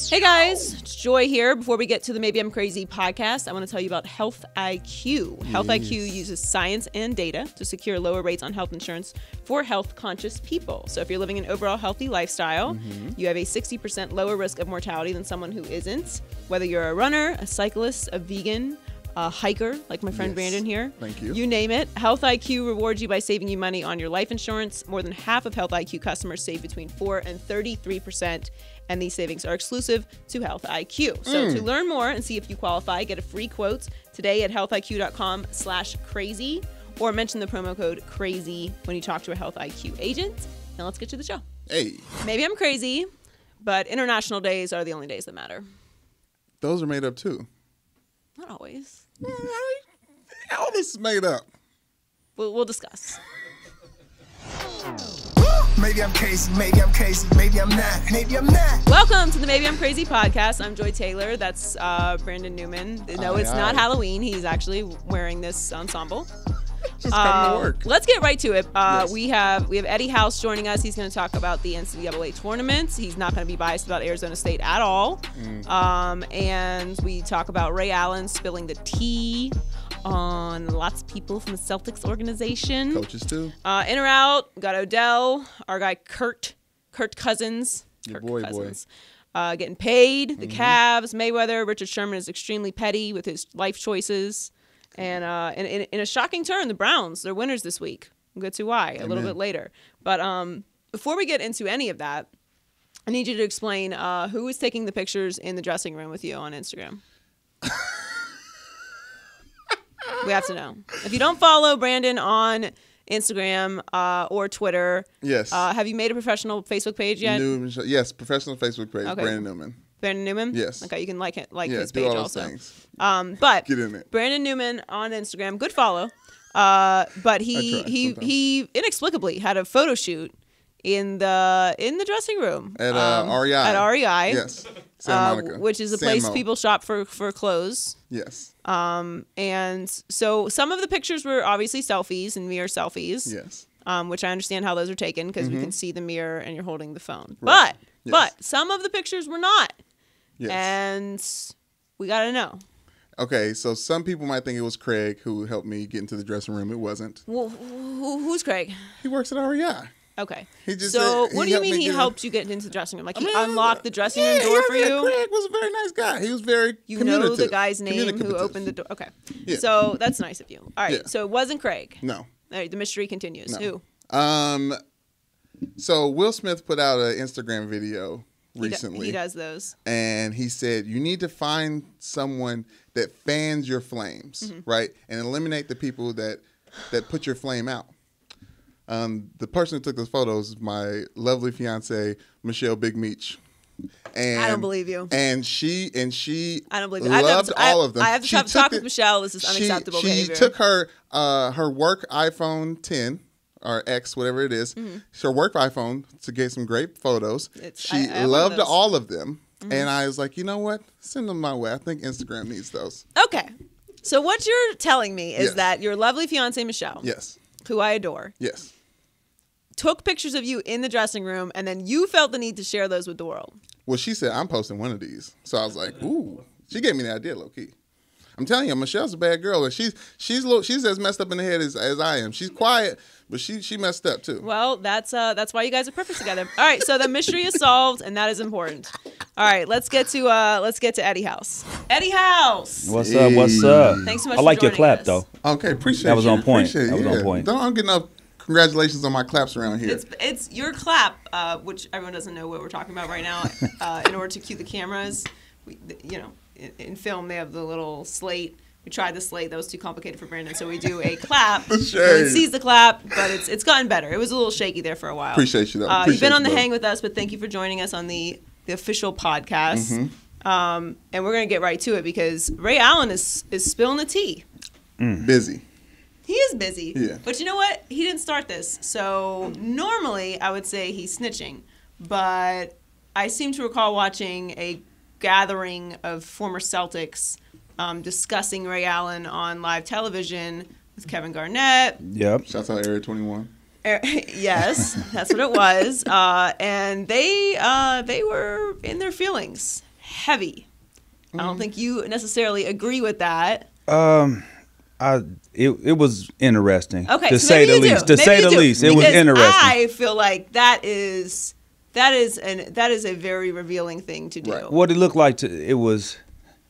Hey guys, it's Joy here. Before we get to the Maybe I'm Crazy podcast, I want to tell you about Health IQ. Health IQ uses science and data to secure lower rates on health insurance for health-conscious people. So if you're living an overall healthy lifestyle, you have a 60% lower risk of mortality than someone who isn't. Whether you're a runner, a cyclist, a vegan, a hiker, like my friend Brandon here. Thank you. You name it. Health IQ rewards you by saving you money on your life insurance. More than half of Health IQ customers save between 4 and 33%, and these savings are exclusive to Health IQ. So to learn more and see if you qualify, get a free quote today at healthiq.com/crazy, or mention the promo code CRAZY when you talk to a Health IQ agent. Now let's get to the show. Hey. Maybe I'm crazy, but international days are the only days that matter. Those are made up too. Not always. All this is made up. We'll discuss. Maybe I'm crazy, maybe I'm crazy, maybe I'm not, maybe I'm not. Welcome to the Maybe I'm Crazy podcast. I'm Joy Taylor. That's Brandon Newman. No, it's not Halloween. He's actually wearing this ensemble. Just coming to work. Let's get right to it. Yes. We have Eddie House joining us. He's going to talk about the NCAA tournament. He's not going to be biased about Arizona State at all. And we talk about Ray Allen spilling the tea on lots of people from the Celtics organization. Coaches too. In or out, we got Odell, our guy Kurt Cousins. Your Kirk boy. Cousins. Getting paid. The Cavs, Mayweather. Richard Sherman is extremely petty with his life choices. And in a shocking turn, the Browns, they're winners this week. We'll get to why a little bit later. But before we get into any of that, I need you to explain who is taking the pictures in the dressing room with you on Instagram. We have to know. If you don't follow Brandon on Instagram or Twitter, Yes. have you made a professional Facebook page yet? Yes, professional Facebook page, Okay. Brandon Newman. Brandon Newman? Yes. Okay, you can like Yeah, his do page all those also. things. But Get in it. Brandon Newman on Instagram, good follow. But he inexplicably had a photo shoot in the dressing room At REI. At REI. Yes. Santa Monica. Which is a place people shop for clothes. Yes. And so some of the pictures were obviously selfies and mirror selfies. Yes. Which I understand how those are taken because we can see the mirror and you're holding the phone. Right. But some of the pictures were not. Yes. And we got to know. Okay, so some people might think it was Craig who helped me get into the dressing room. It wasn't. Well, who's Craig? He works at REI. Okay. He just so said- what he do you helped mean me he get in. helped you get into the dressing room? Like he unlocked the dressing room door for yeah, you? Craig was a very nice guy. He was very You know the communicative. guy's name who Communicative. opened the door. Okay. Yeah. So that's nice of you. All right. Yeah. So it wasn't Craig. No. All right. The mystery continues. No. Who? So Will Smith put out an Instagram video recently. He does those. And he said, you need to find someone that fans your flames, right? And eliminate the people that put your flame out. The person who took those photos is my lovely fiance, Michelle Big Meech. And I don't believe you. And she I don't believe you. loved all of them. I have to talk with Michelle. This is unacceptable she behavior. took her work iPhone 10 or X, whatever it is, her work iPhone to get some great photos. She loved all of them. And I was like, you know what? Send them my way. I think Instagram needs those. Okay. So what you're telling me is Yes. that your lovely fiance, Michelle, Yes. who I adore, Yes. took pictures of you in the dressing room, and then you felt the need to share those with the world. Well, she said, I'm posting one of these. So I was like, ooh. She gave me the idea, low-key. I'm telling you, Michelle's a bad girl. She's as messed up in the head as I am. She's quiet, but she messed up too. Well, that's why you guys are perfect together. All right, so the mystery is solved, and that is important. All right, let's get to Eddie House. Eddie House. What's up? What's up? Thanks so much. I like for your joining clap us. though. Okay, appreciate That was you. on point. Appreciate it, That was on point. Don't get enough congratulations on my claps around here. It's your clap, which everyone doesn't know what we're talking about right now. In order to cue the cameras, in film they have the little slate. We tried the slate. That was too complicated for Brandon, so we do a clap. It sees the clap, but it's gotten better. It was a little shaky there for a while. Appreciate you, though. You've been on the though. hang with us, but thank you for joining us on the official podcast. And we're going to get right to it because Ray Allen is spilling the tea. Busy. He is busy. Yeah. But you know what? He didn't start this. So normally I would say he's snitching. But I seem to recall watching a gathering of former Celtics discussing Ray Allen on live television with Kevin Garnett. Yep. Shouts out Area 21. Yes, that's what it was. And they were in their feelings. heavy. I don't think you necessarily agree with that. It was interesting. Okay, to so say maybe the you least. do. To say the least, it was Because interesting. I feel like that is a very revealing thing to do. Right. What it looked like, it was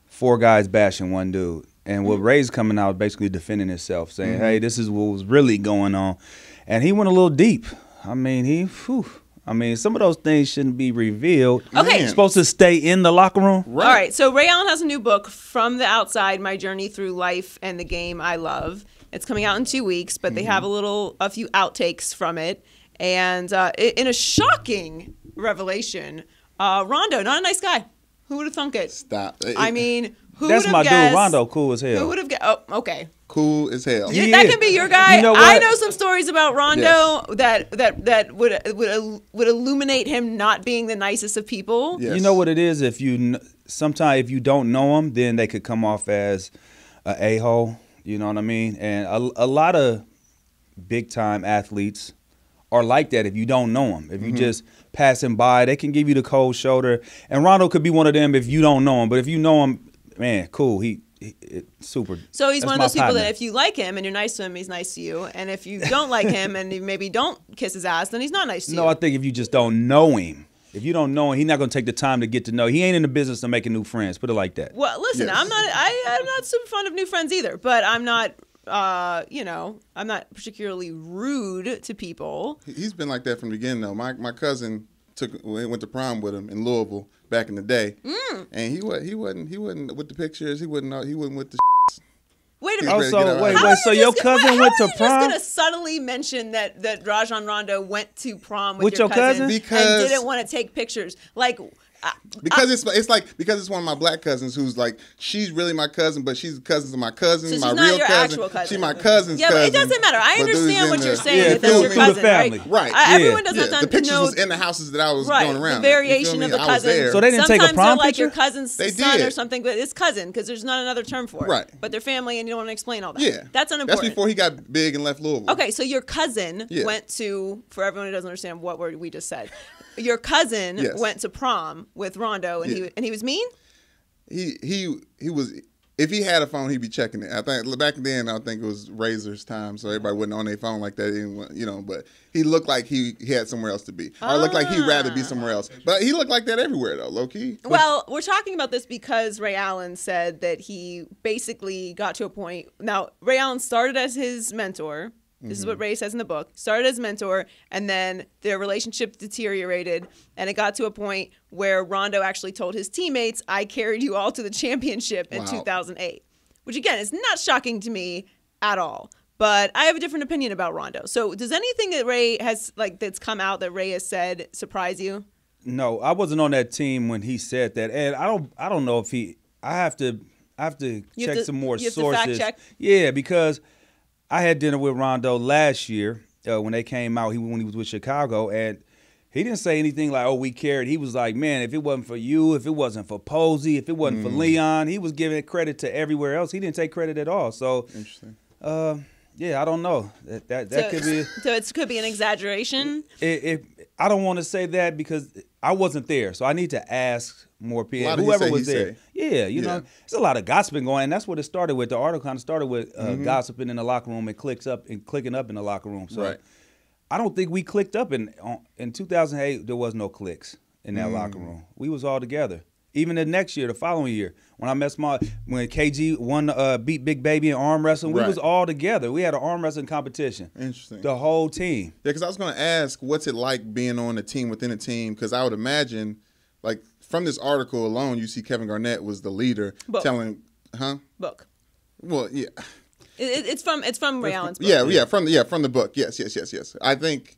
4 guys bashing one dude. And what Ray's coming out basically defending himself, saying, hey, this is what was really going on. And he went a little deep. I mean, some of those things shouldn't be revealed. Okay. You're supposed to stay in the locker room. Right. All right, so Ray Allen has a new book, From the Outside, My Journey Through Life and the Game I Love. It's coming out in 2 weeks, but they have a few outtakes from it. And in a shocking revelation, Rondo, not a nice guy. Who would have thunk it? Stop. I mean, who would That's have my guessed? dude, Rondo, cool as hell. Who would have guessed? Oh, okay. Cool as hell. Yeah. That can be your guy. You know I what? know some stories about Rondo that would illuminate him not being the nicest of people. Yes. You know what it is? Sometimes if you don't know them, then they could come off as an a-hole. You know what I mean? And a lot of big-time athletes are like that if you don't know them. If you just passing by, they can give you the cold shoulder. And Rondo could be one of them if you don't know him. But if you know him, man, cool. He super. So he's That's one of my those people partner. that if you like him and you're nice to him, he's nice to you. And if you don't like him and you maybe don't kiss his ass, then he's not nice to you. No, I think if you just don't know him, if you don't know him, he's not going to take the time to get to know. He ain't in the business of making new friends. Put it like that. Well, listen, Yes. I'm not super fond of new friends either, but I'm not, I'm not particularly rude to people. He's been like that from the beginning, though. My cousin went to prom with him in Louisville back in the day, and he wasn't with the pictures. He wasn't with the. Wait a He's minute. ready to get out. wait, How are so you your just- cousin how went are to you just prom? gonna subtly mention that Rajon Rondo went to prom With with your cousin? Because- and didn't want to take pictures? Like, Because it's one of my black cousins who's like, she's really my cousin, but she's cousins of my cousin, So my she's not real your cousin. actual cousin. She's my cousin's yeah, cousin. but it doesn't matter. I but dude's understand in what the- you're saying. Yeah, if that's through your the cousin, family. Right. Everyone Yeah, doesn't have the to pictures know. was in the houses that I was Right, going around. the You variation feel of me? the I was cousin. there. So they didn't take a Sometimes prom they're like your picture? cousin's They son did. or something, but it's cousin because there's not another term for it. Right. But they're family, and you don't want to explain all that. Yeah. That's unimportant. That's before he got big and left Louisville. Okay, so your cousin Yeah. went to, for everyone who doesn't understand what word we just said, your cousin Yes. went to prom with Rondo, and Yeah. he was mean? He was. If he had a phone, he'd be checking it. I think back then, I think it was Razor's time, so everybody wasn't on their phone like that. But he looked like he had somewhere else to be, or looked like he'd rather be somewhere else. But he looked like that everywhere, though, low key. Well, we're talking about this because Ray Allen said that he basically got to a point. Now, Ray Allen started as his mentor. This is what Ray says in the book. Started as mentor, and then their relationship deteriorated, and it got to a point where Rondo actually told his teammates, I carried you all to the championship in Wow. 2008, which, again, is not shocking to me at all. But I have a different opinion about Rondo. So does anything that Ray has, that's come out that Ray has said surprise you? No, I wasn't on that team when he said that, and I don't know if he. I have to You check have to- some more you have to sources. fact check? Yeah, because I had dinner with Rondo last year when they came out. When he was with Chicago, and he didn't say anything like, "Oh, we carried." He was like, "Man, if it wasn't for you, if it wasn't for Posey, if it wasn't for Leon," he was giving credit to everywhere else. He didn't take credit at all. So, Interesting. yeah, I don't know. That could be. So it could be an exaggeration. I don't want to say that because I wasn't there, so I need to ask more people. A lot of Whoever he was say, he there. say. Yeah, you know, there's a lot of gossiping going, and that's what it started with. The article kind of started with gossiping in the locker room and clicking up in the locker room. So Right. I don't think we clicked up in 2008. There was no clicks in that locker room. We was all together. Even the next year, the following year, when KG won, beat Big Baby in arm wrestling, we Right. was all together. We had an arm wrestling competition. Interesting. The whole team. Yeah, because I was going to ask, what's it like being on a team within a team? Because I would imagine, from this article alone, you see Kevin Garnett was the leader, Book. telling, Book. Well, yeah, It's from Ray Allen's book. yeah, from the book. Yes. I think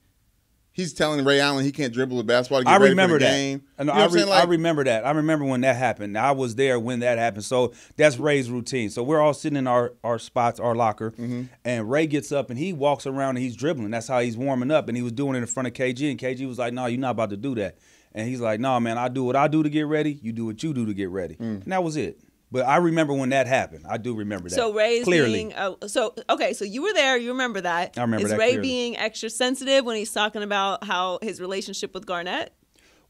he's telling Ray Allen he can't dribble the basketball to get I ready remember for the that. game. I, You know what I'm saying? I remember that. I remember when that happened. I was there when that happened. So that's Ray's routine. So we're all sitting in our spots, our locker, and Ray gets up and he walks around and he's dribbling. That's how he's warming up, and he was doing it in front of KG, and KG was like, "No, you're not about to do that." And he's like, "No, man, I do what I do to get ready. You do what you do to get ready." And that was it. But I remember when that happened. I do remember that. So Ray's clearly. being so you were there. You remember that. I remember Is that Ray clearly. being extra sensitive when he's talking about how his relationship with Garnett?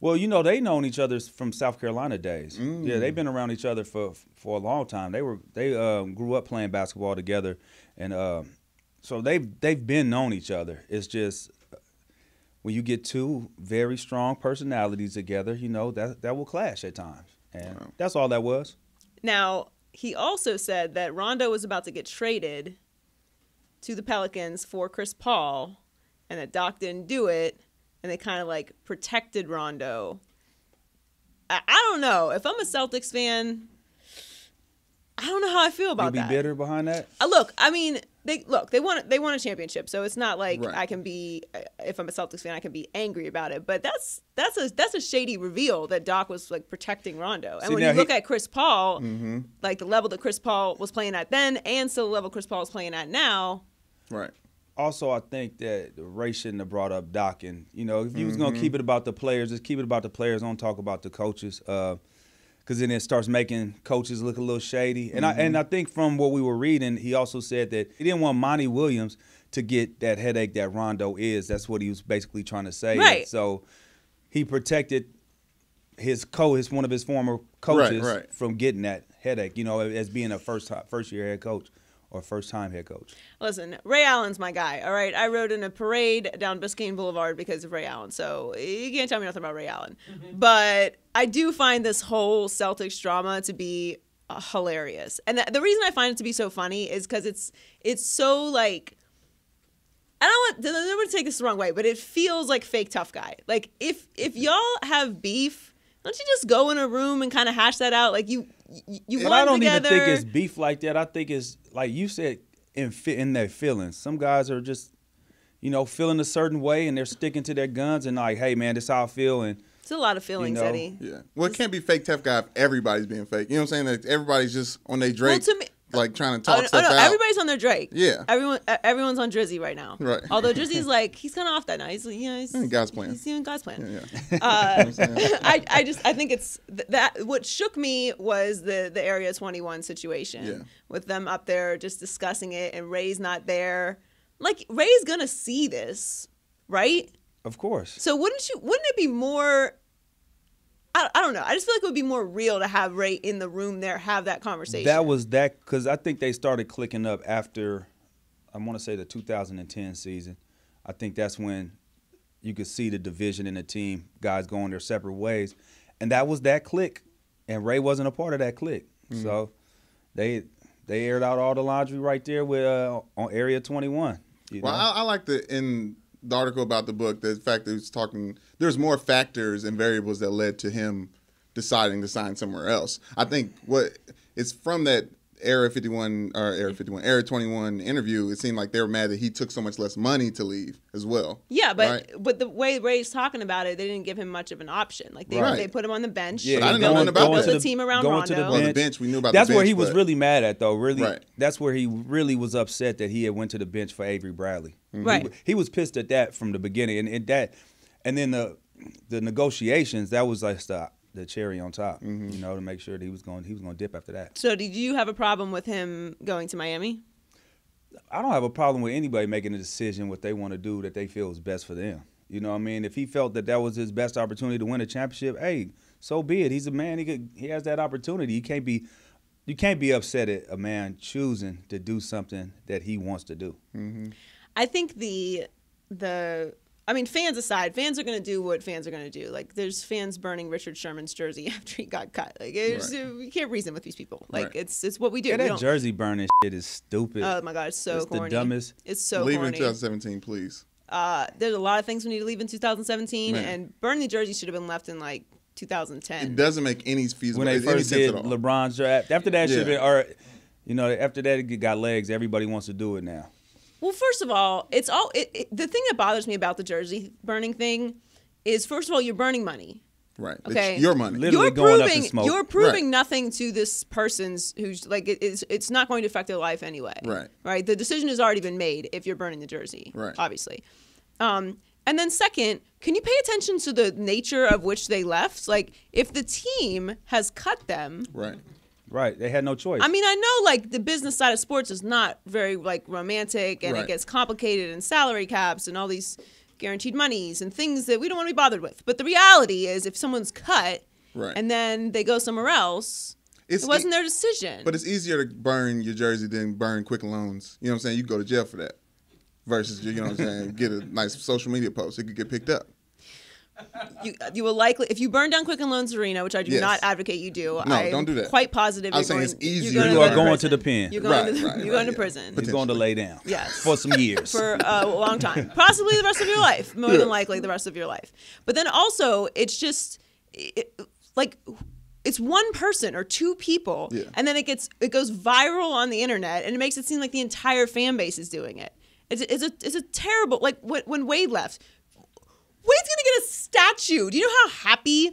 Well, you know, they known each other from South Carolina days. Yeah, they've been around each other for a long time. They grew up playing basketball together, and so they've been known each other. It's just when you get two very strong personalities together, you know, that will clash at times, and that's all that was. Now, he also said that Rondo was about to get traded to the Pelicans for Chris Paul, and that Doc didn't do it. And they kind of like protected Rondo. I don't know. If I'm a Celtics fan, I don't know how I feel about that. You'll be bitter behind that? Look, I mean, they won a championship, so it's not like Right. I can be, if I'm a Celtics fan, I can be angry about it. But that's a shady reveal that Doc was like protecting Rondo. And See, when now you look at Chris Paul, like the level that Chris Paul was playing at then, and still the level Chris Paul is playing at now. Right. Also, I think that Ray shouldn't have brought up Doc. And, you know, if he was going to keep it about the players, just keep it about the players. Don't talk about the coaches. Because then it starts making coaches look a little shady. And I think from what we were reading, he also said that he didn't want Monty Williams to get that headache that Rondo is. That's what he was basically trying to say. Right. So he protected one of his former coaches Right. from getting that headache, you know, as being a first-year head coach. Or first-time head coach. Listen, Ray Allen's my guy, all right? I rode in a parade down Biscayne Boulevard because of Ray Allen, so you can't tell me nothing about Ray Allen. But I do find this whole Celtics drama to be hilarious. And the reason I find it to be so funny is because it's so, like, I don't want to take this the wrong way, but it feels like fake tough guy. Like, if y'all have beef, don't you just go in a room and kind of hash that out? Like, you And won I don't together. even think it's beef like that. I think it's, like you said, in their feelings. Some guys are just, you know, feeling a certain way, and they're sticking to their guns and like, hey, man, this is how I feel. And It's a lot of feelings, you know, Eddie. Yeah. Well, it can't be fake tough guy if everybody's being fake. You know what I'm saying? Like everybody's just on their Drake, to me- like trying to talk stuff no, out. everybody's on their Drake. Yeah. Everyone's on Drizzy right now. Right. Although Drizzy's like, he's kind of off that night. He's, he's God's plan. He's doing God's plan. Yeah. I think it's that. What shook me was the Area 21 situation. Yeah. With them up there just discussing it, and Ray's not there. Like, Ray's gonna see this, right? of course. So wouldn't it be more? I don't know. I just feel like it would be more real to have Ray in the room there, have that conversation. That was that, because I think they started clicking up after, I want to say the 2010 season. I think that's when you could see the division in the team, guys going their separate ways. And that was that click. And Ray wasn't a part of that click. Mm-hmm. So they aired out all the laundry right there with on Area 21. Well, I like in the article about the book, the fact that it's talking, there's more factors and variables that led to him deciding to sign somewhere else. I think it's from that Area 21 interview, it seemed like they were mad that he took so much less money to leave as well. Yeah, but the way Ray's talking about it, they didn't give him much of an option. Like they put him on the bench. Yeah, but I didn't know nothing about built that. a team around going Rondo. to the Well, the bench, we knew about that's the bench. where he was but- really mad at, though. Really, Right. That's where he really was upset that he had went to the bench for Avery Bradley. Mm-hmm. Right. He was pissed at that from the beginning, and then the negotiations, that was like the cherry on top. Mm-hmm. You know, to make sure that he was going to dip after that. So did you have a problem with him going to Miami? I don't have a problem with anybody making a decision what they want to do that they feel is best for them. You know what I mean? If he felt that was his best opportunity to win a championship, hey, so be it. He's a man. He has that opportunity. You can't be upset at a man choosing to do something that he wants to do. Mm-hmm. I think fans aside, fans are going to do what fans are going to do. Like, there's fans burning Richard Sherman's jersey after he got cut. Like, we can't reason with these people. Like, Right. it's what we do. Yeah, We that don't- jersey burning shit is stupid. Oh my God, it's so It's corny. the dumbest. It's so Leave in corny. 2017, please. There's a lot of things we need to leave in 2017, Man. and burning the jersey should have been left in like 2010. It doesn't make any feasible When they any first sense did at all. LeBron's draft, after that should have Yeah. been, or after that it got legs. Everybody wants to do it now. Well, first of all, it's all the thing that bothers me about the jersey burning thing is, first of all, you're burning money. Right. Okay. It's your money. Literally going up in smoke. You're proving Right. nothing to this person's who's like it's not going to affect their life anyway. Right. Right. The decision has already been made if you're burning the jersey. Right. Obviously. And then second, can you pay attention to the nature of which they left? Like, if the team has cut them. Right. Right, they had no choice. I mean, I know like the business side of sports is not very like romantic, and Right. it gets complicated, and salary caps and all these guaranteed monies and things that we don't want to be bothered with. But the reality is, if someone's cut and then they go somewhere else, it wasn't their decision. But it's easier to burn your jersey than burn Quicken Loans. You know what I'm saying? You can go to jail for that. Versus, you know what I'm saying, get a nice social media post. It could get picked up. You will likely, if you burn down Quicken Loans Arena, which I do not advocate you do. No, don't do that. Quite positive. I'm saying it's easier. You are going to the pen. You're going to prison. He's going to lay down. Yes. For some years. For a long time. Possibly the rest of your life. More than likely the rest of your life. But then also, it's just like it's one person or two people, and then it goes viral on the internet, and it makes it seem like the entire fan base is doing it. It's a terrible, like when Wade left. Wade's gonna get a statue. Do you know how happy?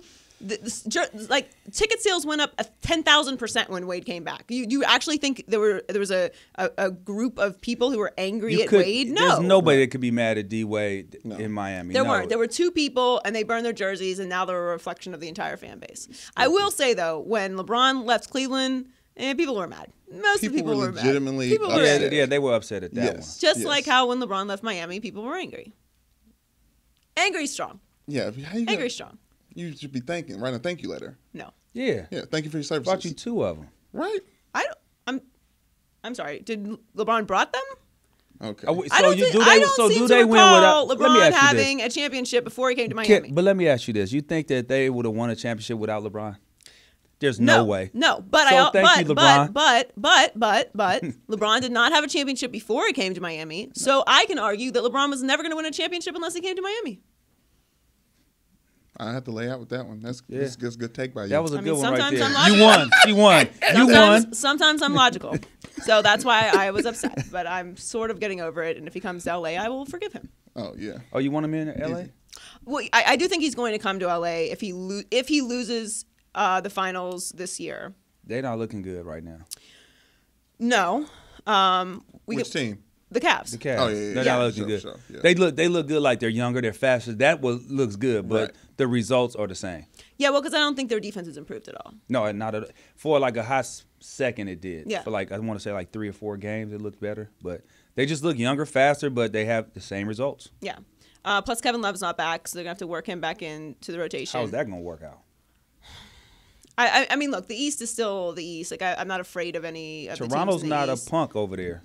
Like ticket sales went up 10,000% when Wade came back. You actually think there was a group of people who were angry at Wade? No, there's nobody that could be mad at D Wade in Miami. There weren't. There were two people, and they burned their jerseys, and now they're a reflection of the entire fan base. I will say though, when LeBron left Cleveland, people were mad. Most of the people were legitimately mad. upset. Yeah, they were upset at that one. Just like how when LeBron left Miami, people were angry. Angry strong. Yeah, angry strong. You should be writing a thank you letter. No. Yeah. Thank you for your services. Brought you two of them. Right. I'm sorry. Did LeBron brought them? Okay. I don't seem to recall LeBron having a championship before he came to Miami. But let me ask you this: you think that they would have won a championship without LeBron? There's no way. No, but thank you, LeBron. But LeBron did not have a championship before he came to Miami. So I can argue that LeBron was never going to win a championship unless he came to Miami. I have to lay out with that one. That's a good take by you. That was a good one right there. I'm you won. She won. You won. Sometimes I'm logical. So that's why I was upset. But I'm sort of getting over it. And if he comes to L.A., I will forgive him. Oh, yeah. Oh, you want him in L.A.? Well, I do think he's going to come to L.A. if he loses the finals this year. They're not looking good right now. No. Which team? The Cavs. The Cavs. Oh, yeah. They're not looking good. Sure, yeah. They look good, like they're younger, they're faster. That looks good, but the results are the same. Yeah, well, because I don't think their defense has improved at all. No, not at all. For like a hot second, it did. Yeah. For like, I want to say like 3 or 4 games, it looked better. But they just look younger, faster, but they have the same results. Yeah. Plus, Kevin Love's not back, so they're going to have to work him back into the rotation. How's that going to work out? I mean, look, the East is still the East. Like, I'm not afraid of any of Toronto's the teams in the not East. a punk over there.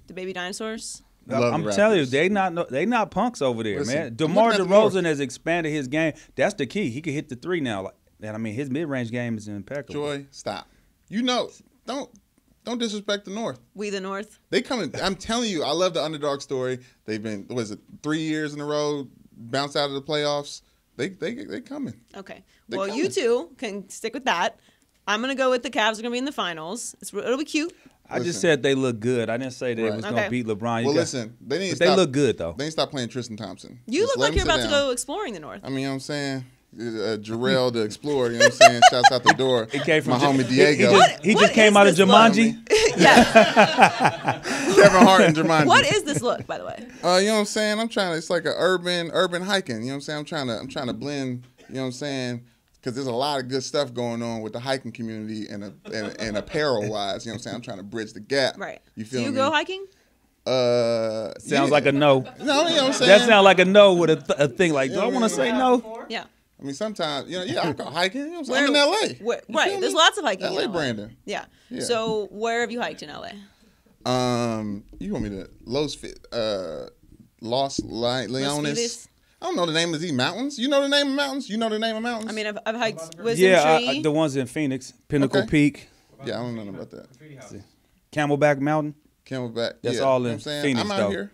The baby dinosaurs? I'm telling you, they not punks over there, man. DeMar DeRozan has expanded his game. That's the key. He can hit the 3 now. And I mean, his mid-range game is impeccable. Joy, stop. Don't disrespect the North. We the North. They coming. I'm telling you, I love the underdog story. They've been 3 years in a row, bounce out of the playoffs. They coming. Okay. Well, you two can stick with that. I'm gonna go with the Cavs are gonna be in the finals. It'll be cute. I just said they look good. I didn't say they was going to beat LeBron. They look good, though. They need to stop playing Tristan Thompson. You look like you're about to go exploring the North. I mean, you know what I'm saying? Jarrell the Explorer, you know what I'm saying? Shouts out the door. He came from my homie Diego. He just came out of Jumanji. Yeah. Kevin Hart and Jumanji. What is this look, by the way? You know what I'm saying? It's like an urban hiking. You know what I'm saying? I'm trying to blend, you know what I'm saying? Because there's a lot of good stuff going on with the hiking community and apparel wise. You know what I'm saying? I'm trying to bridge the gap. Right. You feel me? Do you go hiking? Sounds like a no. No, you know what I'm saying? That sounds like a no with a thing like, do I want to say no? Yeah. I mean, sometimes, I go hiking. You know what I'm saying? I'm in L.A. Right. There's lots of hiking L.A. in LA. Brandon. Yeah. So where have you hiked in L.A.? You want me to Los Leones? I don't know the name of these mountains. You know the name of mountains? You know the name of mountains? I mean, I've hiked Wisdom Tree. The ones in Phoenix, Pinnacle Peak. Yeah, I don't know about that. Camelback Mountain. Camelback. That's all in Phoenix, I'm out here.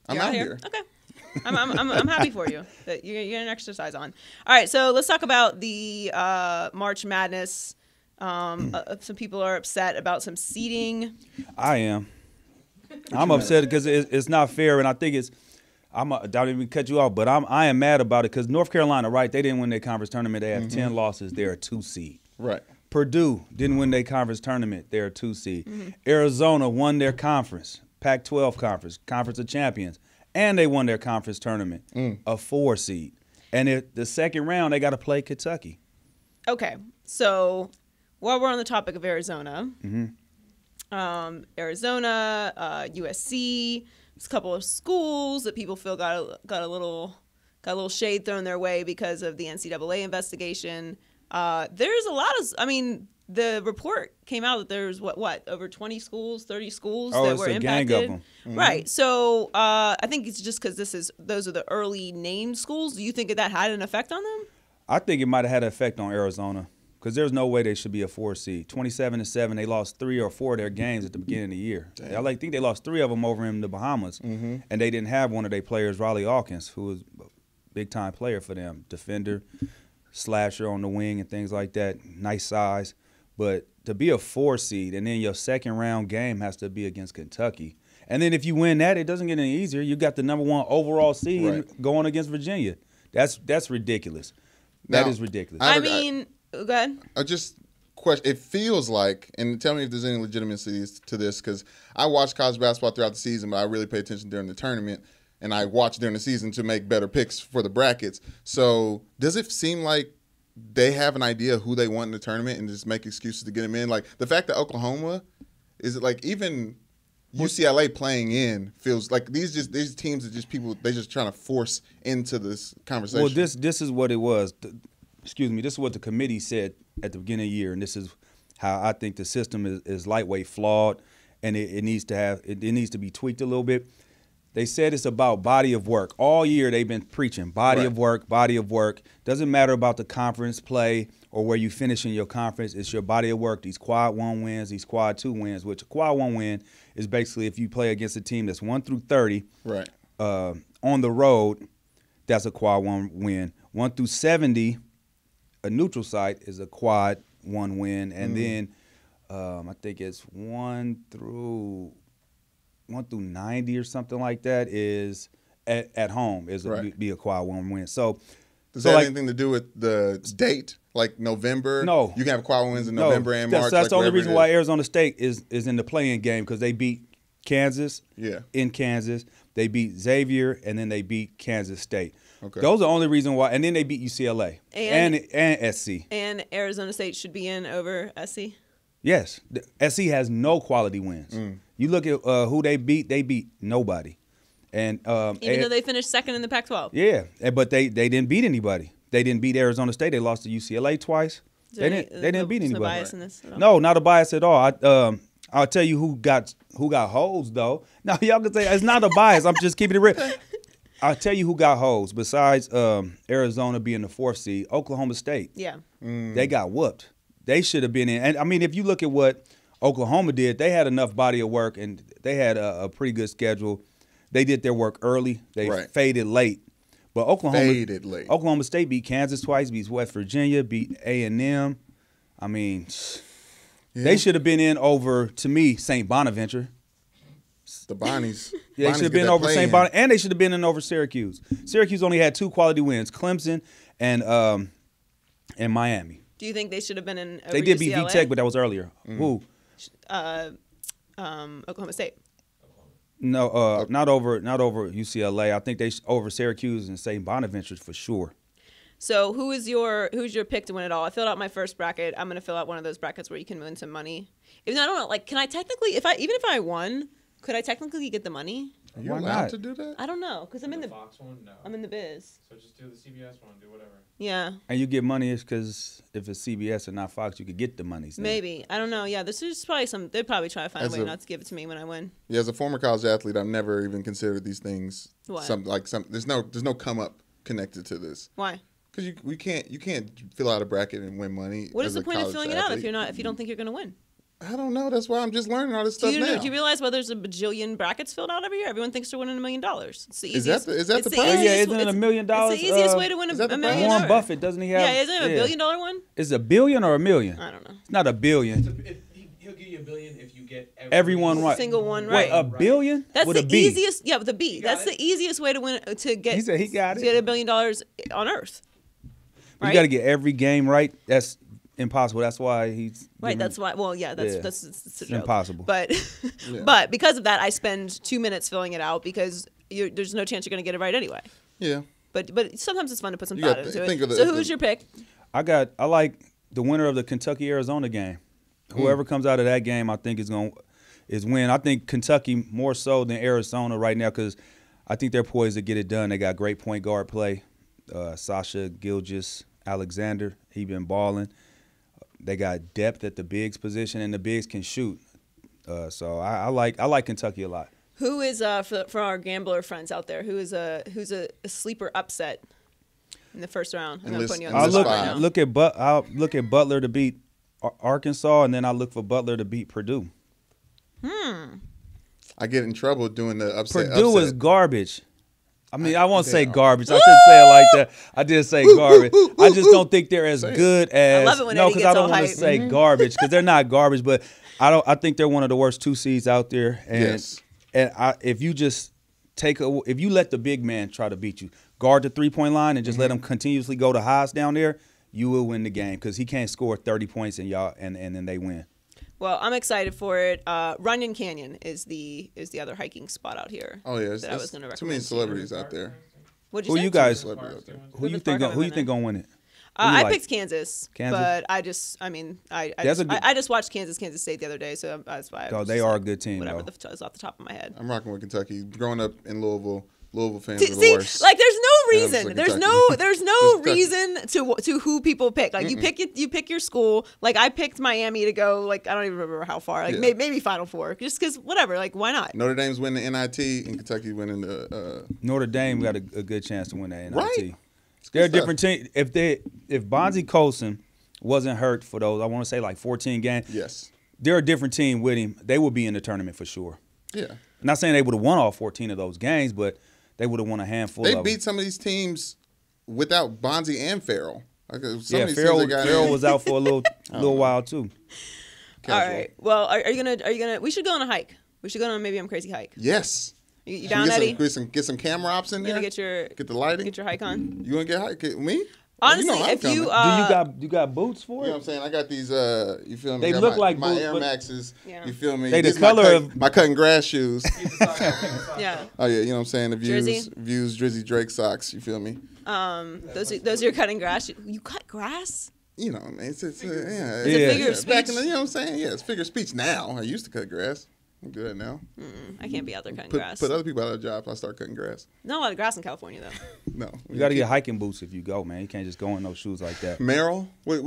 I'm out here. Okay. I'm happy for you that you're getting exercise on. All right, so let's talk about the March Madness. Some people are upset about some seeding. I am. I'm upset because it's not fair, and I think it's. I don't even cut you off, but I am mad about it because North Carolina, right? They didn't win their conference tournament. They have 10 losses. They're a 2 seed. Right. Purdue didn't win their conference tournament. They're a 2 seed. Arizona won their conference, Pac-12 conference of champions, and they won their conference tournament, a 4 seed. And the second round, they got to play Kentucky. Okay, so while we're on the topic of Arizona, Arizona, USC. There's a couple of schools that people feel got a little shade thrown their way because of the NCAA investigation. There's a lot of, I mean, the report came out that there's what over 20 schools, 30 schools that were impacted. Gang of them. Mm-hmm. Right. So I think it's just because those are the early named schools. Do you think that had an effect on them? I think it might have had an effect on Arizona because there's no way they should be a 4 seed. 27-7, they lost 3 or 4 of their games at the beginning of the year. I think they lost 3 of them over in the Bahamas, and they didn't have one of their players, Riley Hawkins, who was a big-time player for them, defender, slasher on the wing and things like that, nice size. But to be a 4 seed and then your second round game has to be against Kentucky. And then if you win that, it doesn't get any easier. You got the number 1 overall seed going against Virginia. That's ridiculous. That is ridiculous. I mean, go ahead. I just question. It feels like, and tell me if there's any legitimacy to this, because I watch college basketball throughout the season, but I really pay attention during the tournament, and I watch during the season to make better picks for the brackets. So does it seem like they have an idea of who they want in the tournament and just make excuses to get them in? Like the fact that Oklahoma, is it like even UCLA playing in feels like these teams are just people they're just trying to force into this conversation. Well, this is what it was. This is what the committee said at the beginning of the year, and this is how I think the system is lightweight flawed, and it needs to be tweaked a little bit. They said it's about body of work. All year they've been preaching body of work, body of work. Doesn't matter about the conference play or where you finish in your conference. It's your body of work, these quad 1 wins, these quad 2 wins, which a quad 1 win is basically if you play against a team that's 1 through 30 on the road, that's a quad 1 win. 1 through 70, a neutral site, is a quad 1 win. And then I think it's 1 through 90 or something like that is at home be a quad 1 win. So does that have anything to do with the date, like November? No, you can have quad 1 wins in November and March. That's the only reason why Arizona State is in the play-in game, because they beat Kansas in Kansas. They beat Xavier, and then they beat Kansas State. Okay. Those are the only reason why. And then they beat UCLA and SC. And Arizona State should be in over SC? Yes. SC has no quality wins. You look at who they beat nobody. And even though they finished second in the Pac-12. Yeah, but they didn't beat anybody. They didn't beat Arizona State. They lost to UCLA twice. They didn't beat anybody. No bias in this at all? No, not a bias at all. I'll tell you who got hoes though. Now y'all can say it's not a bias. I'm just keeping it real. I'll tell you who got hoes besides Arizona being the 4th seed. Oklahoma State. Yeah. They got whooped. They should have been in. And I mean, if you look at what Oklahoma did, they had enough body of work and they had a pretty good schedule. They did their work early. They faded late. But Oklahoma State beat Kansas twice, beat West Virginia, beat A&M. I mean, they should have been in over, to me, St. Bonaventure. The Bonnies. Yeah, they should have been over St. Bonaventure, and they should have been in over Syracuse. Syracuse only had 2 quality wins, Clemson and Miami. Do you think they should have been in over They did beat UCLA? VTech, but that was earlier. Who? Oklahoma State. No, not over UCLA. I think they over Syracuse and St. Bonaventure for sure. So who's your pick to win it all? I filled out my first bracket. I'm going to fill out one of those brackets where you can win some money. Even though I don't know, like, can I technically, even if I won, could I technically get the money? Are you allowed to do that? I don't know, because I'm in the Fox one. No. I'm in the biz. So just do the CBS one. Do whatever. Yeah. And you get money because if it's CBS and not Fox, you could get the money. Maybe. I don't know. Yeah, this is probably they'd probably try to find a way not to give it to me when I win. Yeah, as a former college athlete, I've never even considered these things. What? There's no come up connected to this. Why? Because you can't fill out a bracket and win money. What is the point of filling it out if you don't think you're going to win? I don't know. That's why I'm just learning all this stuff now. Do you realize why there's a bajillion brackets filled out every year? Everyone thinks they're winning $1 million. It's the Is easiest. that the price? Yeah, isn't it $1 million? It's the easiest way to win $1 million. Warren Buffett, doesn't he have? Yeah, isn't it a $1 billion one? Is it $1 billion or $1 million? I don't know. It's not $1 billion. He'll give you $1 billion if you get everyone right. Single one right. What, $1 billion? That's with the a B. easiest. Yeah, with a B. That's the easiest way to win to get. He said he got it. To get $1 billion on Earth. Right? You got to get every game right. That's impossible. That's why he's right. That's why. Well, yeah. That's a joke. Impossible. But but because of that, I spend 2 minutes filling it out because there's no chance you're going to get it right anyway. Yeah. But sometimes it's fun to put some thought into it. So who's your pick? I like the winner of the Kentucky-Arizona game. Whoever comes out of that game, I think is going to is win. I think Kentucky more so than Arizona right now because I think they're poised to get it done. They got great point guard play. Sasha Gilgeous-Alexander, he been balling. They got depth at the bigs position, and the bigs can shoot. So I like Kentucky a lot. Who is for our gambler friends out there? Who's a sleeper upset in the first round? I'm gonna put you on the spot right now. I'll look at Butler to beat Arkansas, and then I look for Butler to beat Purdue. I get in trouble doing the upset. Purdue is garbage. I mean, I won't say garbage. I shouldn't say it like that. I did say garbage. I just don't think they're as good as. I love it when Eddie gets all I don't want to hype. say garbage because they're not garbage, but I think they're one of the worst 2 seeds out there. And Yes. if you just if you let the big man try to beat you, guard the 3-point line and just let him continuously go to highs down there, you will win the game because he can't score 30 points and then they win. Well, I'm excited for it. Runyon Canyon is the other hiking spot out here. Oh yeah, that I was going to recommend. too many celebrities out there. What'd Who say? you guys? Celebrities out there. Who you think gonna win it? I like? picked Kansas, Kansas? but I just watched Kansas State the other day, so that's why. Oh, they are a good team. Whatever though. is off the top of my head. I'm rocking with Kentucky. Growing up in Louisville fans are the See, worst. like there's no Yeah, reason. I'm There's Kentucky. no reason to who people pick. Like you pick your school. Like I picked Miami to go. Like I don't even remember how far. Like maybe Final Four. Just because whatever. Like why not? Notre Dame's winning the NIT and Kentucky winning the. Notre Dame got a good chance to win that NIT. Right. They're a different team. If Bonzie Colson wasn't hurt for those, I want to say like 14 games. Yes. They're a different team with him. They would be in the tournament for sure. Yeah. I'm not saying they would have won all 14 of those games, but they would have won a handful. They of beat them. some of these teams without Bonzie and Farrell. Like Farrell was out for a little while too. All right. Well, are you gonna? We should go on a hike. We should go on Maybe I'm Crazy hike. Yes. You down, Eddie? Get some camera ops in You there. gonna get the lighting. Get your hike on. You want to get hike? Me? Honestly, I'm if you coming. You got boots for it? You know what I'm saying? I got these, you feel me? They I got look like my boots, Air but- Maxes. Yeah. You feel me? They the These my color of- my cutting grass shoes. Yeah. Oh yeah, you know what I'm saying? The Jersey? views Drizzy Drake socks. You feel me? Those are your cutting grass. You cut grass? You know, man. It's It's a figure of Back in speech. the, you know what I'm saying? Yeah, it's figure of speech now. I used to cut grass. I'm do that now. I can't be out there cutting Put grass. other people out of jobs. I start cutting grass. Not a lot of grass in California though. No, You got to get hiking boots if you go, man. You can't just go in no shoes like that. Merrill. What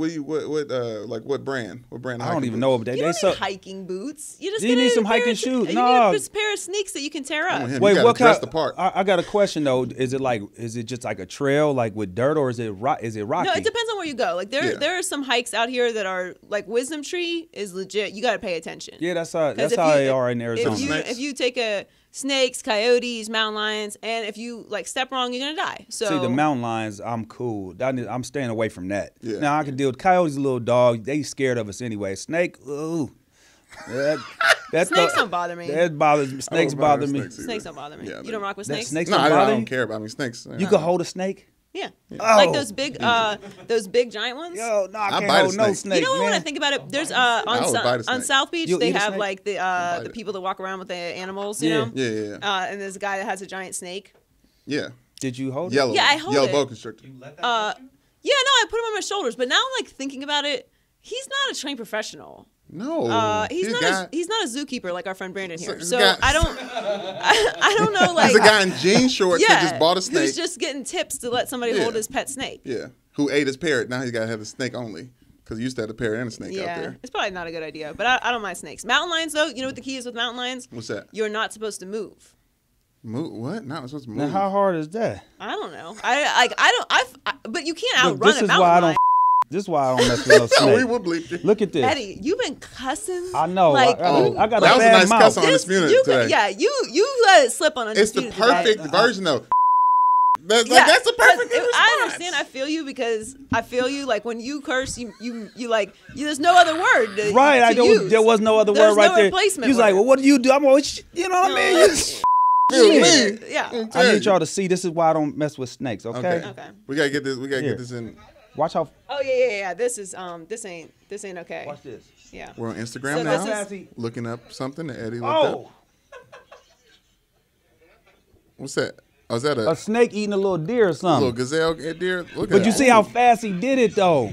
brand? What brand? Of I don't hiking even boots? know, but You they don't so. need hiking boots. You just You need get some a pair hiking of- shoes. You No. need a pair of sneaks that you can tear up. Oh, him. Wait, You gotta what dress kind? the part. I got a question though. Is it just like a trail like with dirt, or is it rocky? No, it depends on where you go. Like there are some hikes out here that are like Wisdom Tree is legit. You got to pay attention. Yeah, that's how 'Cause they are in Arizona. If you take snakes, coyotes, mountain lions, and if you like step wrong, you're gonna die. So See, the mountain lions, I'm cool. I'm staying away from that. Yeah. Now I can deal with coyotes, a little dog. They scared of us anyway. Snake, ooh. That's Snakes don't bother me. That bothers me. Snakes don't bother bother me. snakes either. Snakes don't bother me. Yeah, You don't rock with That snakes? snakes No, don't I bother don't you? care about snakes. You can hold a snake? Yeah. Oh. Like those big giant ones. Yo, no, I I'll can't bite a hold no snake. snake, You know what? man. When I think about it, there's I would bite a on snake. South Beach You'll they eat a have snake? like bite the it. people that walk around with the animals, you Yeah. know. Yeah. And there's a guy that has a giant snake. Yeah. Did you hold Yellow. it? Yeah, I hold Yellow it. boa constrictor. You let that touch you? Yeah, no, I put him on my shoulders, but now I'm like thinking about it. He's not a trained professional. No. He's not. a He's not a zookeeper like our friend Brandon here. This So guy- I don't. I don't know. Like He's a guy in jean shorts yeah, that just bought a snake. who's just getting tips to let somebody Yeah. hold his pet snake. Yeah. Who ate his parrot. Now he's got to have a snake only. Because he used to have a parrot and a snake out Yeah, there. it's probably not a good idea, but I don't mind snakes. Mountain lions, though, you know what the key is with mountain lions? What's that? You're not supposed to move. Move? What? Not supposed to move. Now, how hard is that? I don't know. But you can't Look, outrun this a is mountain why I lion. don't. This is why I don't mess with no Oh, we snake. will bleep you. Look at this. Eddie, you've been cussing. I know. Like, I got a that was a bad nice mouth. cuss on Undisputed today. Yeah, you let it slip on It's the Undisputed today. perfect version though. That's Yeah, the perfect but response. I understand. I feel you because I feel you. Like when you curse, you like. There's no other word. Right, I to don't. use. There was no other There's word right no there. replacement He's like, word. well, what do you do? I'm always, you know what I mean? Shit. Yeah. I need y'all to see. This is why I don't mess with snakes. Okay. Okay. We gotta get this. We gotta Here. get this in. Watch how. Oh yeah. This is this ain't okay. Watch this. Yeah. We're on Instagram So now. this is- Looking up something that Eddie looked up. Oh, What's that? Oh, is that a a snake eating a little deer or little something. gazelle deer? Look at But you that. see how fast he did it though.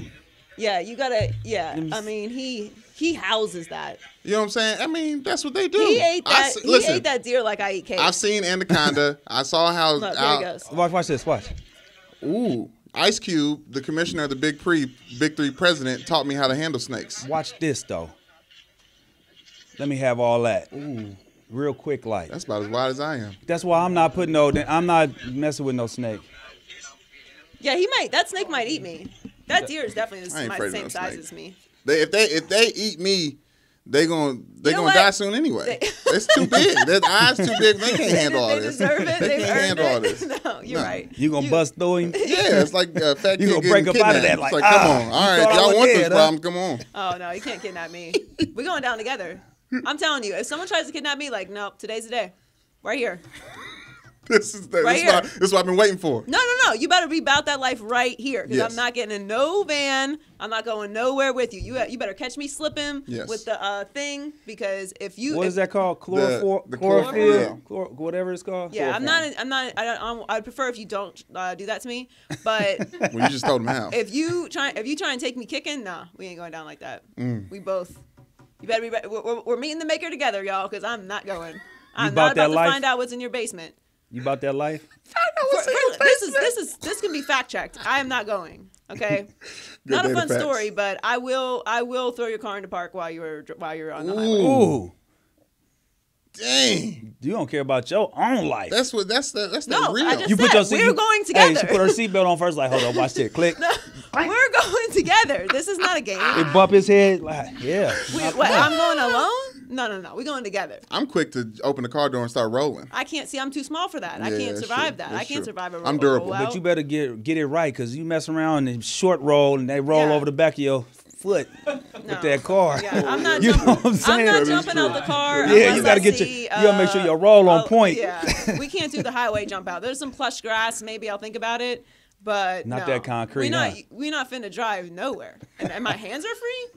Yeah, you gotta. Yeah, I mean, he houses that. You know what I'm saying? I mean, that's what they do. He ate that. Listen, He ate that deer like I eat cake. I've seen Anaconda. I saw how. Look, here he goes. Watch this. Watch. Ooh, Ice Cube, the commissioner of the Big Three president, taught me how to handle snakes. Watch this though. Let me have all that. Ooh, real quick like. That's about as wide as I am. That's why I'm not messing with no snake. Yeah, he might. That snake might eat me. That deer is definitely I ain't the afraid of same no size snake. as me. If they eat me, they gonna what? die soon anyway. It's too big. Their eyes too big. They can't handle all They this. deserve it. They They've can't earned handle all it. this. No, you're right. You gonna bust through him? Yeah, it's like a fat You kid gonna break getting up out of kidnapped. that like, It's like, come on. All right, thought I y'all was want this dead, huh? problem, come on. Oh no, you can't kidnap me. We're going down together. I'm telling you, if someone tries to kidnap me, like, nope, today's the day. Right here. This is Right what I've been waiting for. No. You better be about that life right here. Because Yes. I'm not getting in no van. I'm not going nowhere with you. You better catch me slipping Yes. with the thing. Because if you... What is that called? The Chlorophyll? Whatever it's called? Yeah, I'd prefer if you don't do that to me. But Well, you just told him how. if you try and take me kicking, nah, we ain't going down like that. We both... You better be ready. We're meeting the maker together, y'all, because I'm not going. I'm about not about that to life? find out what's in your basement. You about that life? This can be fact checked. I am not going. Okay, Good not a data fun facts. story, but I will throw your car in the park while you're on the highway. Ooh. Dang. You don't care about your own life. That's No, the real. I just You put said your we're going Hey, together. she put her seatbelt on first. Like, hold on, watch this. Click. We're going together. This is not a game. It bump his head. Like, yeah. I'm going alone. No. We're going together. I'm quick to open the car door and start rolling. I can't see. I'm too small for that. I Yeah, can't that's survive true. that. That's I can't true. survive a I'm durable. rollout. But you better get it right, because you mess around and short roll and they roll Yeah. over the back of your foot with that car. Yeah, I'm not You know jumping. what I'm saying? not jumping out the car. Yeah, unless you gotta I get see, you gotta make sure your roll on point. Yeah, we can't do the highway jump out. There's some plush grass. Maybe I'll think about it, but Not no. that concrete, We not finna drive nowhere. And my hands are free.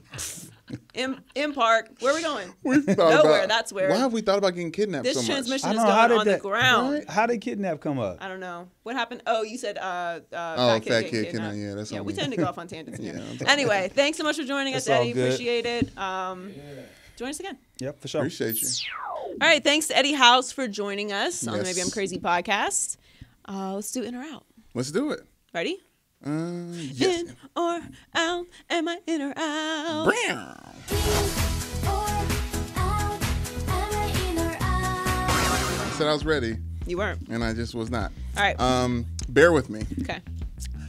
In park. Where are we going? We thought Nowhere. about- That's where. Why have we thought about getting kidnapped This so much? transmission I is don't know, how going did on the that- ground. How did kidnap come up? I don't know what happened. Oh, you said fat fat kid kid kidnapped. kidnapped. Yeah, that's yeah. on We me. tend to go off on tangents. Yeah, I'm Anyway, thanks so much for joining us, It's all Eddie. good. Appreciate it. Join us again. Yep, for sure. Appreciate you. All right, thanks to Eddie House for joining us on the Yes. Maybe I'm Crazy podcast. Let's do in or out. Let's do it. Ready? Yes. In or out? Am I in or out? I said I was ready, You weren't. and I just was not. All right. Bear with me. Okay.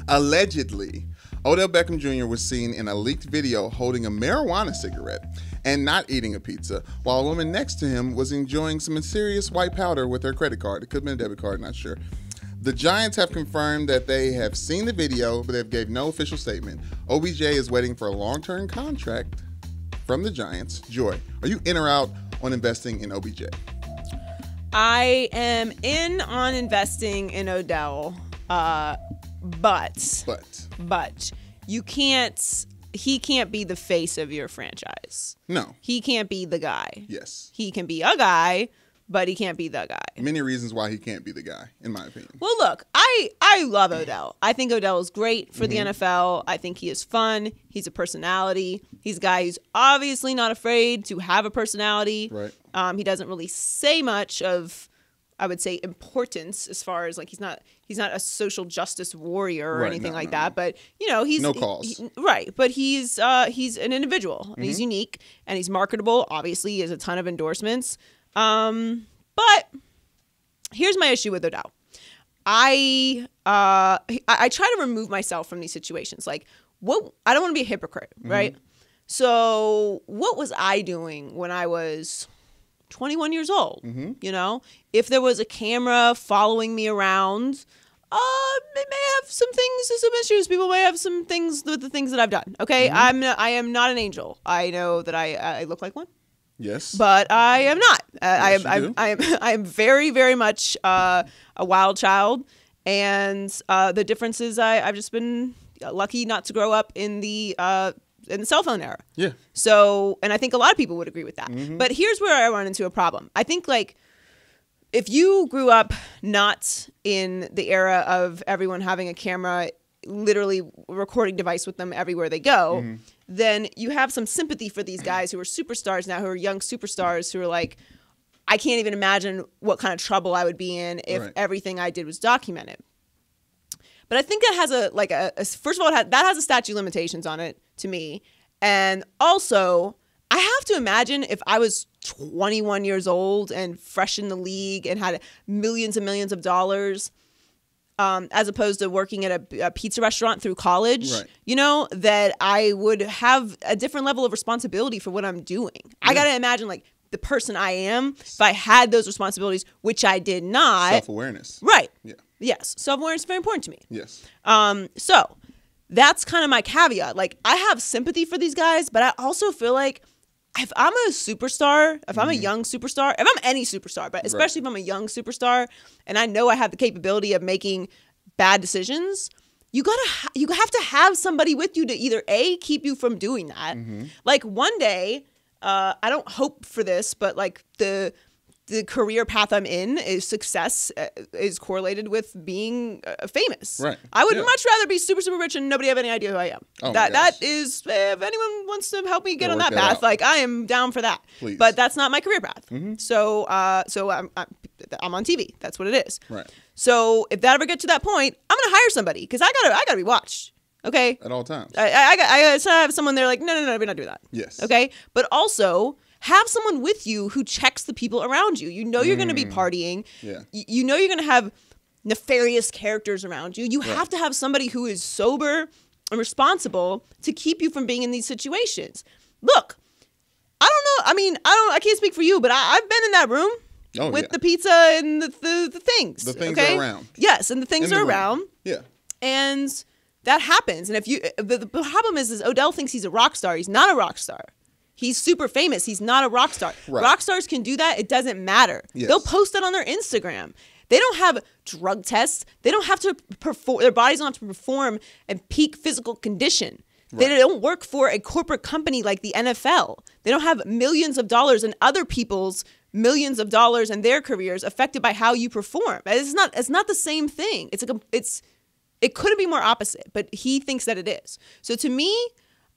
Allegedly, Odell Beckham Jr. was seen in a leaked video holding a marijuana cigarette and not eating a pizza, while a woman next to him was enjoying some mysterious white powder with her credit card. It could have been a debit card, not sure. The Giants have confirmed that they have seen the video, but they gave no official statement. OBJ is waiting for a long-term contract from the Giants. Joy, are you in or out on investing in OBJ? I am in on investing in Odell, but you can't. He can't be the face of your franchise. No. He can't be the guy. Yes. He can be a guy, but he can't be the guy. Many reasons why he can't be the guy, in my opinion. Well, look, I love Odell. I think Odell is great for the Mm-hmm. NFL. I think he is fun. He's a personality. He's a guy who's obviously not afraid to have a personality. Right. He doesn't really say much of, I would say, importance as far as like he's not a social justice warrior or Right, anything no, like no, that. But he's No calls. right. But he's an individual and Mm-hmm. he's unique and he's marketable. Obviously, he has a ton of endorsements. But here's my issue with Odell. I try to remove myself from these situations. Like, I don't want to be a hypocrite, right? So what was I doing when I was 21 years old? You know, if there was a camera following me around, they may have some issues. People may have some things with the things that I've done. Okay, I am not an angel. I know that I look like one. Yes. But I am not. Yes, you do. I am very, very much a wild child, and the difference is I've just been lucky not to grow up in the cell phone era. Yeah. So, and I think a lot of people would agree with that. But here's where I run into a problem. I think like if you grew up not in the era of everyone having a camera literally recording device with them everywhere they go, then you have some sympathy for these guys who are superstars now, who are young superstars who are like, I can't even imagine what kind of trouble I would be in if everything I did was documented. But I think that has first of all, that has a statute of limitations on it to me. And also, I have to imagine if I was 21 years old and fresh in the league and had millions and millions of dollars, as opposed to working at a pizza restaurant through college, you know, that I would have a different level of responsibility for what I'm doing. I got to imagine, like, the person I am, if I had those responsibilities, which I did not. Self-awareness. Right. Yeah. Yes. Self-awareness is very important to me. Yes. So that's kind of my caveat. Like, I have sympathy for these guys, but I also feel like if I'm a superstar, if I'm a young superstar, if I'm any superstar, but especially if I'm a young superstar and I know I have the capability of making bad decisions, you have to have somebody with you to either A, keep you from doing that. Like, one day, I don't hope for this, but like the career path I'm in is success is correlated with being famous. Right. I would much rather be super, super rich and nobody have any idea who I am. Oh, that is, if anyone wants to help me get on that path, like, I am down for that. Please. But that's not my career path. So I'm on TV. That's what it is. Right. So if that ever gets to that point, I'm gonna hire somebody because I gotta be watched. Okay. At all times. I have someone there like, no, we're not doing that. Yes. Okay. But also, have someone with you who checks the people around you. You know you're going to be partying. Yeah. You know you're going to have nefarious characters around you. You have to have somebody who is sober and responsible to keep you from being in these situations. Look, I don't know. I mean, I can't speak for you, but I've been in that room with the pizza and the things. The things are around. Yes, and the things are around. Yeah. And that happens. And if you, the problem is Odell thinks he's a rock star. He's not a rock star. He's super famous. He's not a rock star. Right. Rock stars can do that. It doesn't matter. Yes. They'll post it on their Instagram. They don't have drug tests. They don't have to perform. Their bodies don't have to perform in peak physical condition. Right. They don't work for a corporate company like the NFL. They don't have millions of dollars and other people's millions of dollars and their careers affected by how you perform. It's not the same thing. It couldn't be more opposite, but he thinks that it is. So to me,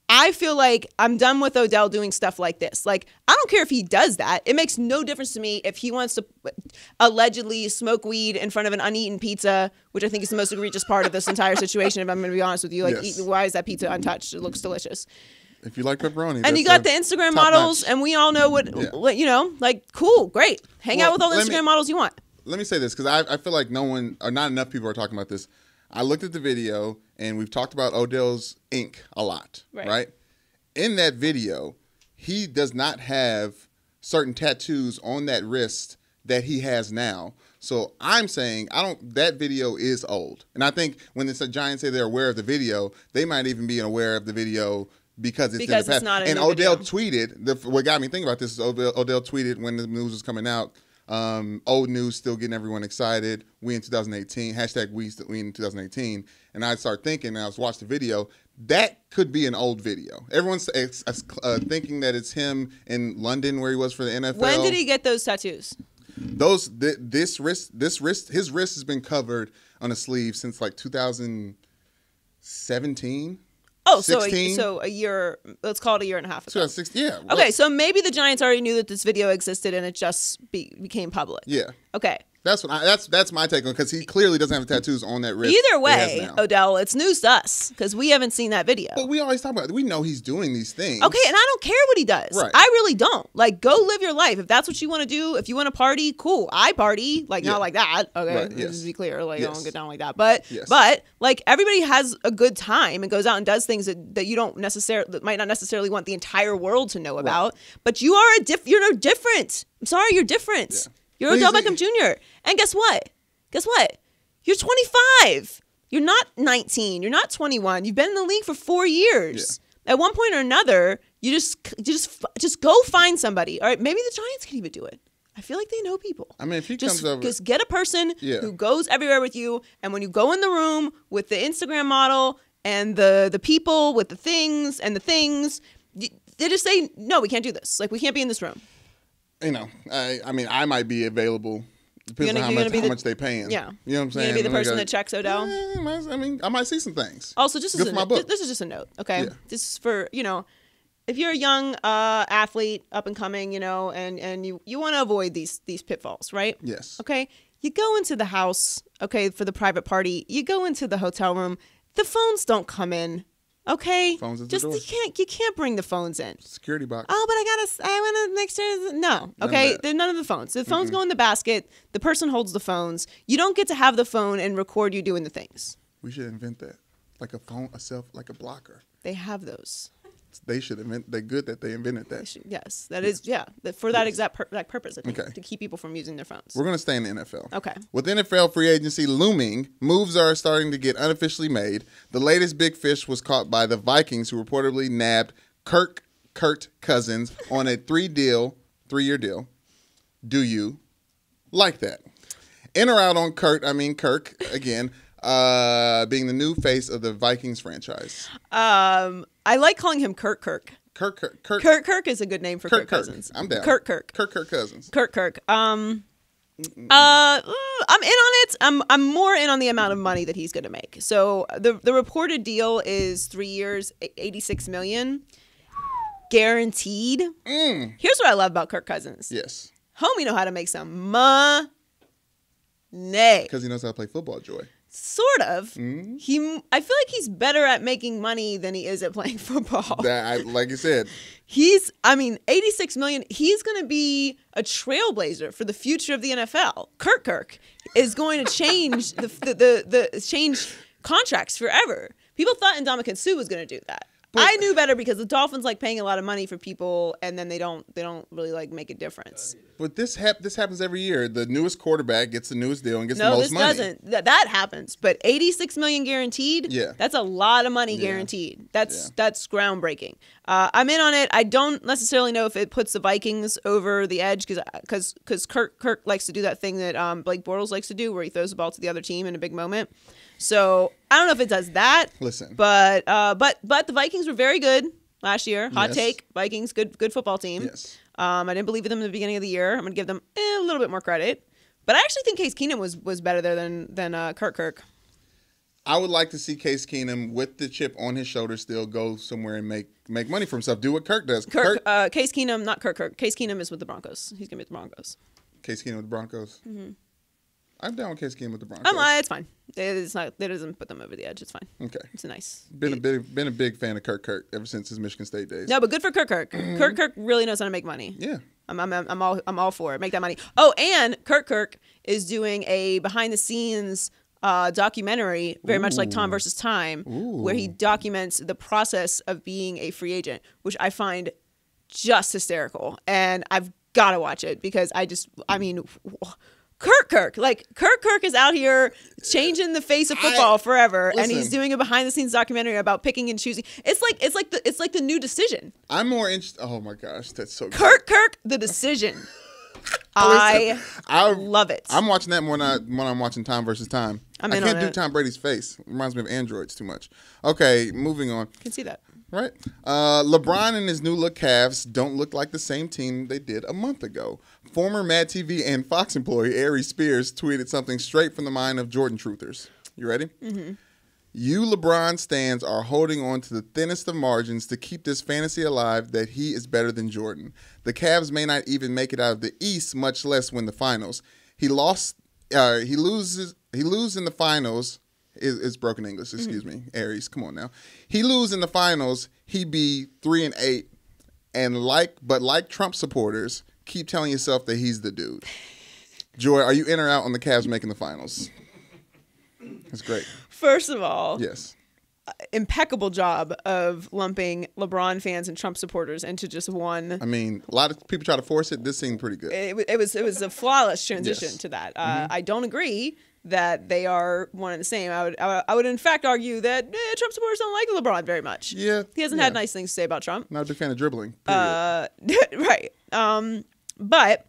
I feel like I'm done with Odell doing stuff like this. Like, I don't care if he does that. It makes no difference to me if he wants to allegedly smoke weed in front of an uneaten pizza, which I think is the most egregious part of this entire situation, if I'm going to be honest with you. Like, why is that pizza untouched? It looks delicious. If you like pepperoni. And you got the Instagram models, and we all know what, you know, like, cool, great. Hang out with all the Instagram models you want. Let me say this, because I feel like not enough people are talking about this. I looked at the video, and we've talked about Odell's ink a lot, right? In that video, he does not have certain tattoos on that wrist that he has now. So I'm saying that video is old. And I think when the Giants say they're aware of the video, they might even be aware of the video because it's in the past. It's not a new Odell video. Tweeted, what got me thinking about this is Odell tweeted when the news was coming out, old news still getting everyone excited. We in 2018, hashtag we in 2018. And I started thinking, and I was watching the video, that could be an old video. Everyone's thinking that it's him in London where he was for the NFL. When did he get those tattoos? His wrist has been covered on a sleeve since like 2017. Oh, 16? so a year, let's call it a year and a half ago. 2016, yeah. Okay, so maybe the Giants already knew that this video existed and it just became public. Yeah. Okay. That's my take on it, because he clearly doesn't have tattoos on that wrist. Either way, Odell, it's news to us because we haven't seen that video. But we always talk about it. We know he's doing these things. Okay, and I don't care what he does. Right. I really don't. Like, go live your life. If that's what you want to do, if you want to party, cool. I party, like, not like that. Okay, right, just to be clear. Like, I don't get down like that. But, like, everybody has a good time and goes out and does things that you don't necessarily, that might not necessarily want the entire world to know about. But you are you're different. I'm sorry, you're different. Yeah. You're Odell Beckham Jr. And guess what? You're 25. You're not 19. You're not 21. You've been in the league for 4 years. Yeah. At one point or another, you just go find somebody. All right, maybe the Giants can even do it. I feel like they know people. I mean, if he comes over, just get a person who goes everywhere with you, and when you go in the room with the Instagram model and the people with the things, they just say, no, we can't do this. Like, we can't be in this room. You know, I mean, I might be available Depends on how much they paying. Yeah. You know what I'm saying? You're going to be the person that checks Odell? I mean, I might see some things. Also, just Good for my book. this is just a note, okay? Yeah. This is for, if you're a young athlete, up and coming, and you want to avoid these pitfalls, right? Yes. Okay? You go into the house, okay, for the private party. You go into the hotel room. The phones don't come in, okay? Phones at the door. You can't bring the phones in. Security box. Oh, but I want to make sure. No, okay? There's none of the phones. The phones go in the basket. The person holds the phones. You don't get to have the phone and record you doing the things. We should invent that. Like a phone, like a blocker. They have those. They should invent. They're good that they invented that. Yes, that is, for that exact purpose, I think, Okay. to keep people from using their phones. We're going to stay in the NFL. Okay. With NFL free agency looming, moves are starting to get unofficially made. The latest big fish was caught by the Vikings, who reportedly nabbed Kurt Cousins on a 3-year deal. Do you like that? In or out on Kirk again, being the new face of the Vikings franchise. I like calling him Kirk. Kirk is a good name for Kirk Cousins. I'm down. Kirk Cousins. Kirk. I'm in on it. I'm more in on the amount of money that he's going to make. So the reported deal is 3 years, $86 million, guaranteed. Here's what I love about Kirk Cousins. Yes. Homie know how to make some money. Because he knows how to play football, Joy. Sort of. I feel like he's better at making money than he is at playing football. Like you said. 86 million. He's going to be a trailblazer for the future of the NFL. Kirk is going to change change contracts forever. People thought Ndamukong Suh was going to do that. But I knew better because the Dolphins like paying a lot of money for people, and then they don't really like make a difference. But this happens every year. The newest quarterback gets the newest deal and gets the most money. No, this doesn't. That happens. But $86 million guaranteed. Yeah, that's a lot of money guaranteed. That's groundbreaking. I'm in on it. I don't necessarily know if it puts the Vikings over the edge because Kirk likes to do that thing that Blake Bortles likes to do, where he throws the ball to the other team in a big moment. So I don't know if it does that. Listen, but the Vikings were very good last year. Hot take, Vikings, good football team. Yes. I didn't believe in them in the beginning of the year. I'm gonna give them a little bit more credit, but I actually think Case Keenum was better there than Kirk. I would like to see Case Keenum with the chip on his shoulder still go somewhere and make money for himself. Do what Kirk does. Case Keenum, not Kirk. Case Keenum is with the Broncos. He's gonna be with the Broncos. Case Keenum with the Broncos. Mm-hmm. I'm down with Case Keenum with the Broncos. It's fine. It's not. It doesn't put them over the edge. It's fine. Okay. It's nice. Been a big fan of Kirk ever since his Michigan State days. No, but good for Kirk. Kirk really knows how to make money. Yeah. I'm all for it. Make that money. Oh, and Kirk is doing a behind the scenes documentary, very much like Tom versus Time, where he documents the process of being a free agent, which I find just hysterical, and I've got to watch it because Kirk is out here changing the face of football forever, and he's doing a behind the scenes documentary about picking and choosing. It's like the new Decision. I'm more interested. Oh my gosh, that's so good. Kirk, the Decision. I love it. I'm watching that more than I'm watching Time versus Time. I can't do it. Tom Brady's face. It reminds me of androids too much. Okay, moving on. Can see that. Right. LeBron and his new look Cavs don't look like the same team they did a month ago. Former Mad TV and Fox employee Ari Spears tweeted something straight from the mind of Jordan truthers. You ready? Mm-hmm. You LeBron stans are holding on to the thinnest of margins to keep this fantasy alive that he is better than Jordan. The Cavs may not even make it out of the East, much less win the finals. He loses in the finals. It's broken English, excuse me. Aries, come on now. He lose in the finals, he be 3-8, and like Trump supporters, keep telling yourself that he's the dude. Joy, are you in or out on the Cavs making the finals? That's great. First of all, yes, impeccable job of lumping LeBron fans and Trump supporters into just one. I mean, a lot of people try to force it. This seemed pretty good. It was a flawless transition Yes. to that. I don't agree that they are one and the same. I would in fact argue that Trump supporters don't like LeBron very much. Yeah, he hasn't had nice things to say about Trump. Not a big fan of dribbling. Right. But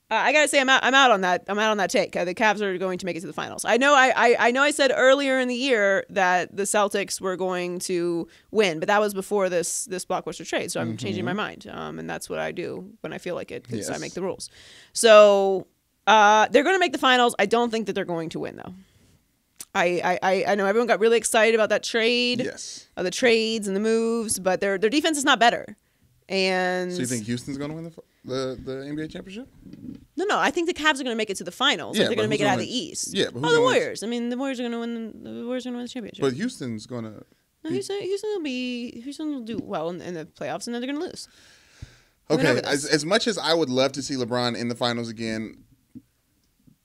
I gotta say I'm out on that. I'm out on that take. The Cavs are going to make it to the finals. I know I said earlier in the year that the Celtics were going to win, but that was before this blockbuster trade. So I'm changing my mind, and that's what I do when I feel like it because I make the rules. So They're going to make the finals. I don't think that they're going to win, though. I know everyone got really excited about that trade. Yes. The trades and the moves, but their defense is not better. And So you think Houston's going to win the NBA championship? No, I think the Cavs are going to make it to the finals. Yeah, They're going to make it out of the East. Yeah, but who's the gonna win? Warriors. I mean, the Warriors are going to win. The Warriors are going to win the championship. But Houston's going to. No, Houston will do well in the playoffs, and then they're going to lose. Okay, as much as I would love to see LeBron in the finals again,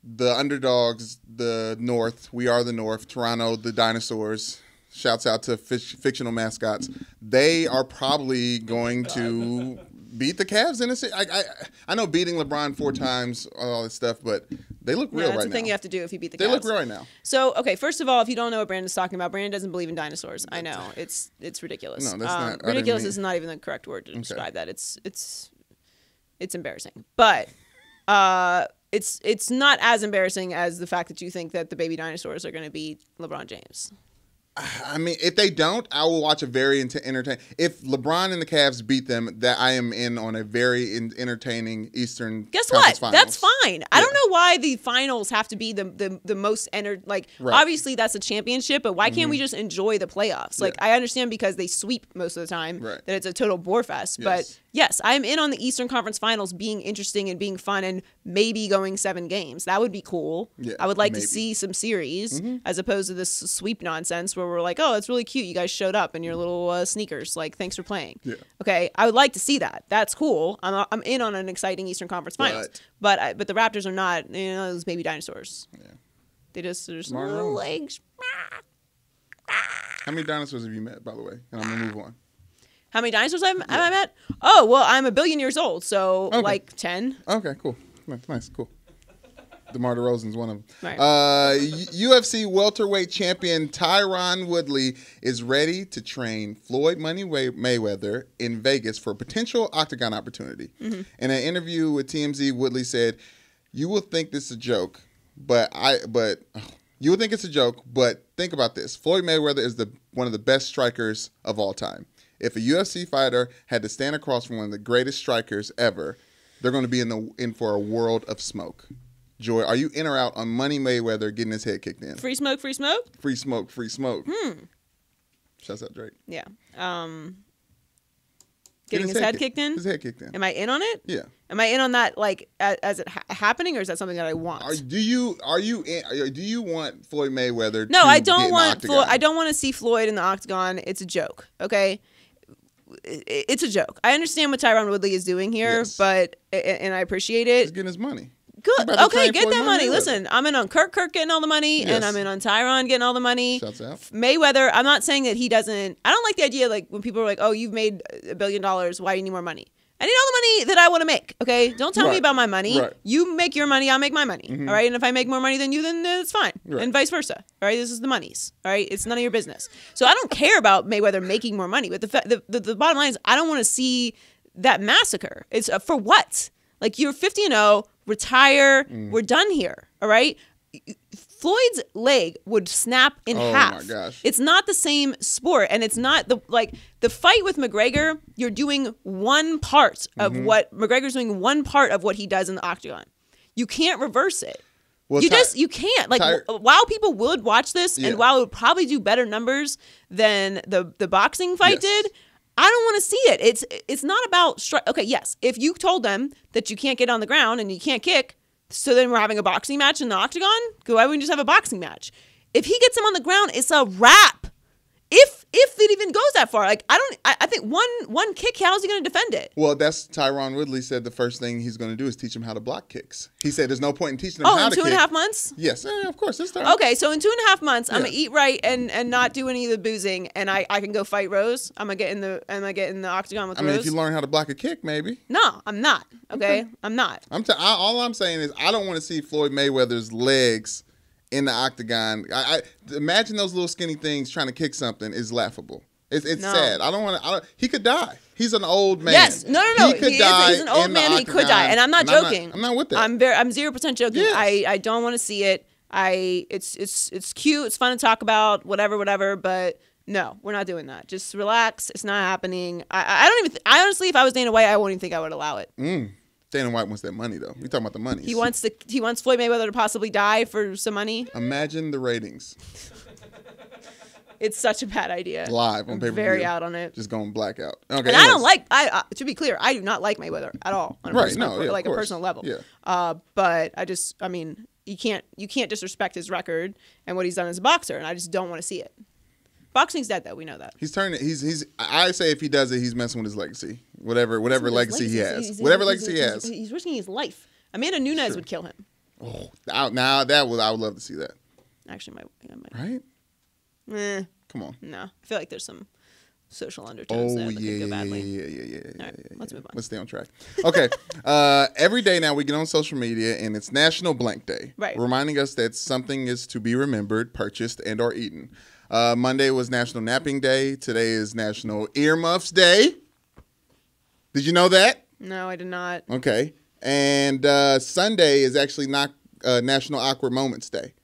the underdogs, the North, we are the North, Toronto, the dinosaurs. Shouts out to fictional mascots. They are probably going to beat the Cavs in a I know beating LeBron 4 times, all this stuff, but they look real right now. That's the thing you have to do if you beat the Cavs. They look real right now. So, okay, first of all, if you don't know what Brandon's talking about, Brandon doesn't believe in dinosaurs. I know. It's ridiculous. No, that's not. Ridiculous is not even the correct word to describe that. It's embarrassing. But it's not as embarrassing as the fact that you think that the baby dinosaurs are going to beat LeBron James. I mean, if they don't, I will watch a very entertaining. If LeBron and the Cavs beat them, that I am in on a very entertaining Eastern. Guess Conference what? Finals. That's fine. Yeah. I don't know why the finals have to be the most right. Obviously that's a championship, but why can't we just enjoy the playoffs? Like I understand because they sweep most of the time that it's a total bore fest, but yes, I'm in on the Eastern Conference Finals being interesting and being fun and maybe going 7 games. That would be cool. Yeah, I would like to see some series as opposed to this sweep nonsense where we're like, oh, it's really cute. You guys showed up in your little sneakers. Like, thanks for playing. Yeah. Okay, I would like to see that. That's cool. I'm in on an exciting Eastern Conference Finals. But the Raptors are not, those baby dinosaurs. Yeah. They're just little legs. How many dinosaurs have you met, by the way? And I'm going to move on. How many dinosaurs have I met? Oh, well, I'm 1 billion years old, so like 10. Okay, cool. Nice, cool. DeMar DeRozan's one of them. Right. UFC welterweight champion Tyron Woodley is ready to train Floyd Money Mayweather in Vegas for a potential octagon opportunity. In an interview with TMZ, Woodley said, "You will think this is a joke, but you will think it's a joke, but think about this. Floyd Mayweather is one of the best strikers of all time. If a UFC fighter had to stand across from one of the greatest strikers ever, they're going to be in for a world of smoke." Joy, are you in or out on Money Mayweather getting his head kicked in? Free smoke, free smoke? Free smoke, free smoke. Shouts out Drake. Yeah. Getting his head kicked in? His head kicked in. Am I in on it? Yeah. Am I in on that, like, as it happening, or is that something that I want? Do you want Floyd Mayweather? No, to I don't get in want the octagon? I don't want to see Floyd in the octagon. It's a joke. Okay. It's a joke. I understand what Tyron Woodley is doing here, but I appreciate it. He's getting his money. Good. Okay, get that money. Listen, I'm in on Kirk getting all the money, and I'm in on Tyron getting all the money. Shouts out. Mayweather, I'm not saying that he doesn't. I don't like the idea, like, when people are like, oh, you've made $1 billion. Why do you need more money? I need all the money that I want to make, okay? Don't tell me about my money. Right. You make your money, I'll make my money, all right? And if I make more money than you, then it's fine, and vice versa, all right? This is the money's, all right? It's none of your business. So I don't care about Mayweather making more money, but the bottom line is I don't want to see that massacre. It's for what? Like, you're 50-0, retire, we're done here, all right? Floyd's leg would snap in half. Oh my gosh. It's not the same sport, and it's not the fight with McGregor. You're doing one part of what McGregor's doing. One part of what he does in the octagon. You can't reverse it. Well, you can't. Like, while people would watch this, and while it would probably do better numbers than the boxing fight did, I don't want to see it. It's not about okay. Yes, if you told them that you can't get on the ground and you can't kick. So then we're having a boxing match in the octagon? Why wouldn't we just have a boxing match? If he gets him on the ground, it's a wrap. If it even goes that far. Like, I think one kick, how's he going to defend it? Well, that's Tyron Woodley said the first thing he's going to do is teach him how to block kicks. He said there's no point in teaching them how to kick. Oh, in 2.5 months? Yes, of course. It's time. Okay, so in 2.5 months, I'm going to eat right and not do any of the boozing, and I can go fight Rose. I'm going to get in the octagon with Rose. I mean, if you learn how to block a kick, maybe. No, I'm not. Okay? I'm not. All I'm saying is I don't want to see Floyd Mayweather's legs in the octagon. I imagine those little skinny things trying to kick something is laughable. It's sad. I don't want to. He could die. He's an old man. Yes. No. He could die. He's an old man. He could die. And I'm not joking. I'm not with that. I'm 0% joking. Yes. I don't want to see it. It's cute. It's fun to talk about. Whatever. But no, we're not doing that. Just relax. It's not happening. I don't even. I honestly, if I was Dana White, I wouldn't even think I would allow it. Dana White wants that money, though. We talking about the money. He wants Floyd Mayweather to possibly die for some money. Imagine the ratings. It's such a bad idea. Live on pay-per-view. Very out on it. Just going blackout. Okay. And I don't like. To be clear, I do not like Mayweather at all. On a Right, personal, no, yeah, like of a course. personal level. Yeah. But I mean, you can't disrespect his record and what he's done as a boxer, and I just don't want to see it. Boxing's dead, though. We know that. He's turning. He's. I say if he does it, he's messing with his legacy. Whatever legacy he has. He's risking his life. Amanda Nunes would kill him. Oh, now that I would love to see that. Actually, might. Right? Come on. No, I feel like there's some social undertones there that could go badly. Yeah. All right, let's move on. Let's stay on track. Okay. Every day now we get on social media and it's National Blank Day. Right. Reminding us that something is to be remembered, purchased, and or eaten. Monday was National Napping Day. Today is National Earmuffs Day. Did you know that? No, I did not. Okay. And Sunday is actually not National Awkward Moments Day.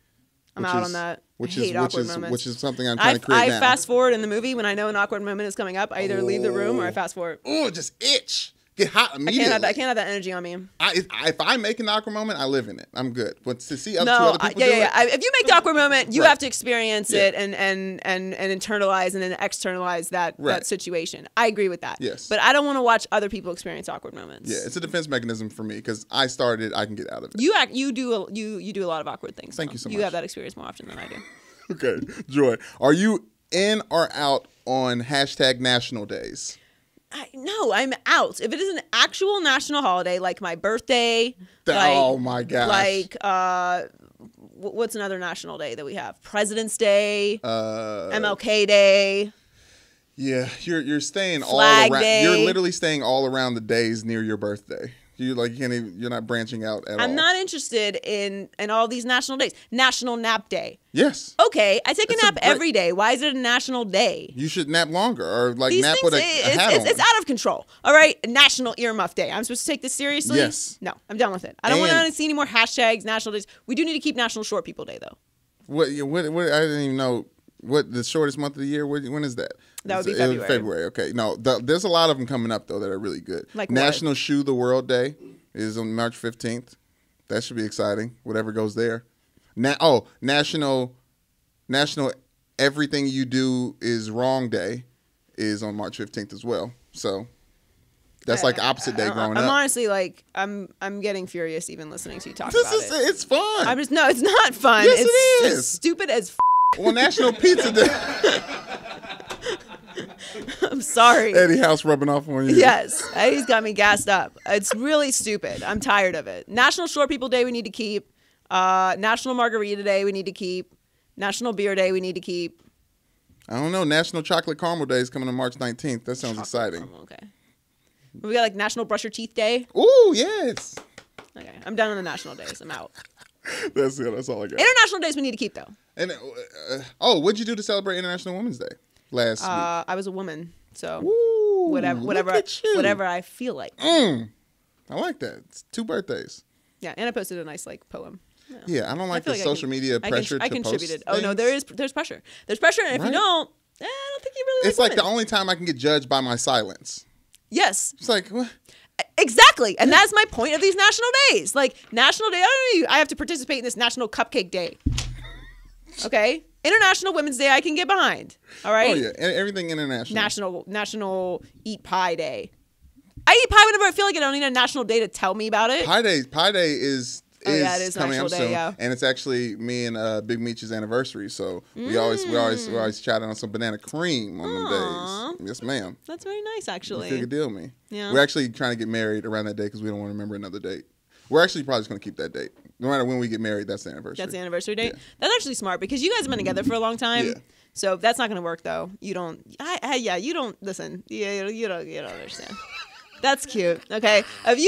I'm out on that. Which I hate awkward is moments. which is something I'm trying to create I now. fast forward in the movie when I know an awkward moment is coming up. I either leave the room or I fast forward. Oh, just itch. Get hot I immediately. can't have that energy on me. If I make an awkward moment, I live in it. I'm good. But to see two No, other people do it, If you make the awkward moment, you Right. have to experience it and internalize and then externalize that Right. situation. I agree with that. Yes. But I don't want to watch other people experience awkward moments. yeah, it's a defense mechanism for me because I started. I can get out of it. You do a lot of awkward things. Thank though. you so You much. have that experience more often than I do. Okay, Joy, are you in or out on hashtag National Days? No, I'm out. If it is an actual national holiday, like my birthday, Oh my gosh! like what's another national day that we have? President's Day, MLK Day. Yeah, you're staying Flag all around. Day. You're literally staying all around the days near your birthday. You can't even, you're not branching out at all. I'm not interested in all these national days. National Nap Day. Yes. Okay, I take a That's a nap great- every day. Why is it a national day? You should nap longer or These nap things, with a hat on. it's out of control. All right, National Earmuff Day. I'm supposed to take this seriously? Yes. No, I'm done with it. I don't want And- to see any more hashtags, national days. We do need to keep National Short People Day, though. What? I didn't even know what the shortest month of the year. When is that? That would be It was February. February. Okay. No, there's a lot of them coming up though that are really good. Like what? National Shoe the World Day is on March 15th. That should be exciting. Whatever goes there. National Everything You Do Is Wrong Day is on March 15th as well. So that's like opposite day growing I'm up. honestly like I'm getting furious even listening to you talk This about is it. it's fun. I'm just no, it's not fun. Yes, it's it is. It's stupid as. On National Pizza Day. I'm sorry. Eddie House rubbing off on you. Yes, he's got me gassed up. It's really stupid. I'm tired of it. National Short People Day we need to keep. National Margarita Day we need to keep. National Beer Day we need to keep. I don't know. National Chocolate Caramel Day is coming on March 19th. That sounds exciting. Okay. We got like National Brush Your Teeth Day. Ooh, yes. Okay, I'm done on the national days. I'm out. That's it. That's all I got. International days we need to keep though. And what'd you do to celebrate International Women's Day last week? I was a woman, so Ooh, whatever look at you. whatever I feel like. I like that. It's 2 birthdays. Yeah, and I posted a nice like poem. Yeah, I don't like feel the like social media pressure I to post contributed. Oh no, things. there's pressure. There's pressure, and if Right. you don't, I don't think you really. It's like the women. only time I can get judged by my silence. Yes, It's like, what? exactly, and that's my point of these national days. Like National Day, I have to participate in this National Cupcake Day. Okay, International Women's Day, I can get behind. All right. Oh yeah, everything international. National Eat Pie Day. I eat pie whenever I feel like it. I don't need a national day to tell me about it. Pie Day is Oh, yeah, it is coming National up Day, soon, yeah. and it's actually me and Big Meech's anniversary. So we always chatting on some banana cream on them days. Yes, ma'am. That's very nice, actually. Big a deal, me. Yeah. We're actually trying to get married around that day because we don't want to remember another date. We're actually probably just going to keep that date. No matter when we get married, that's the anniversary. That's the anniversary date. Yeah. That's actually smart because you guys have been together for a long time. Yeah. So that's not going to work though. You don't. You don't listen. Yeah, you don't understand. That's cute. Okay. If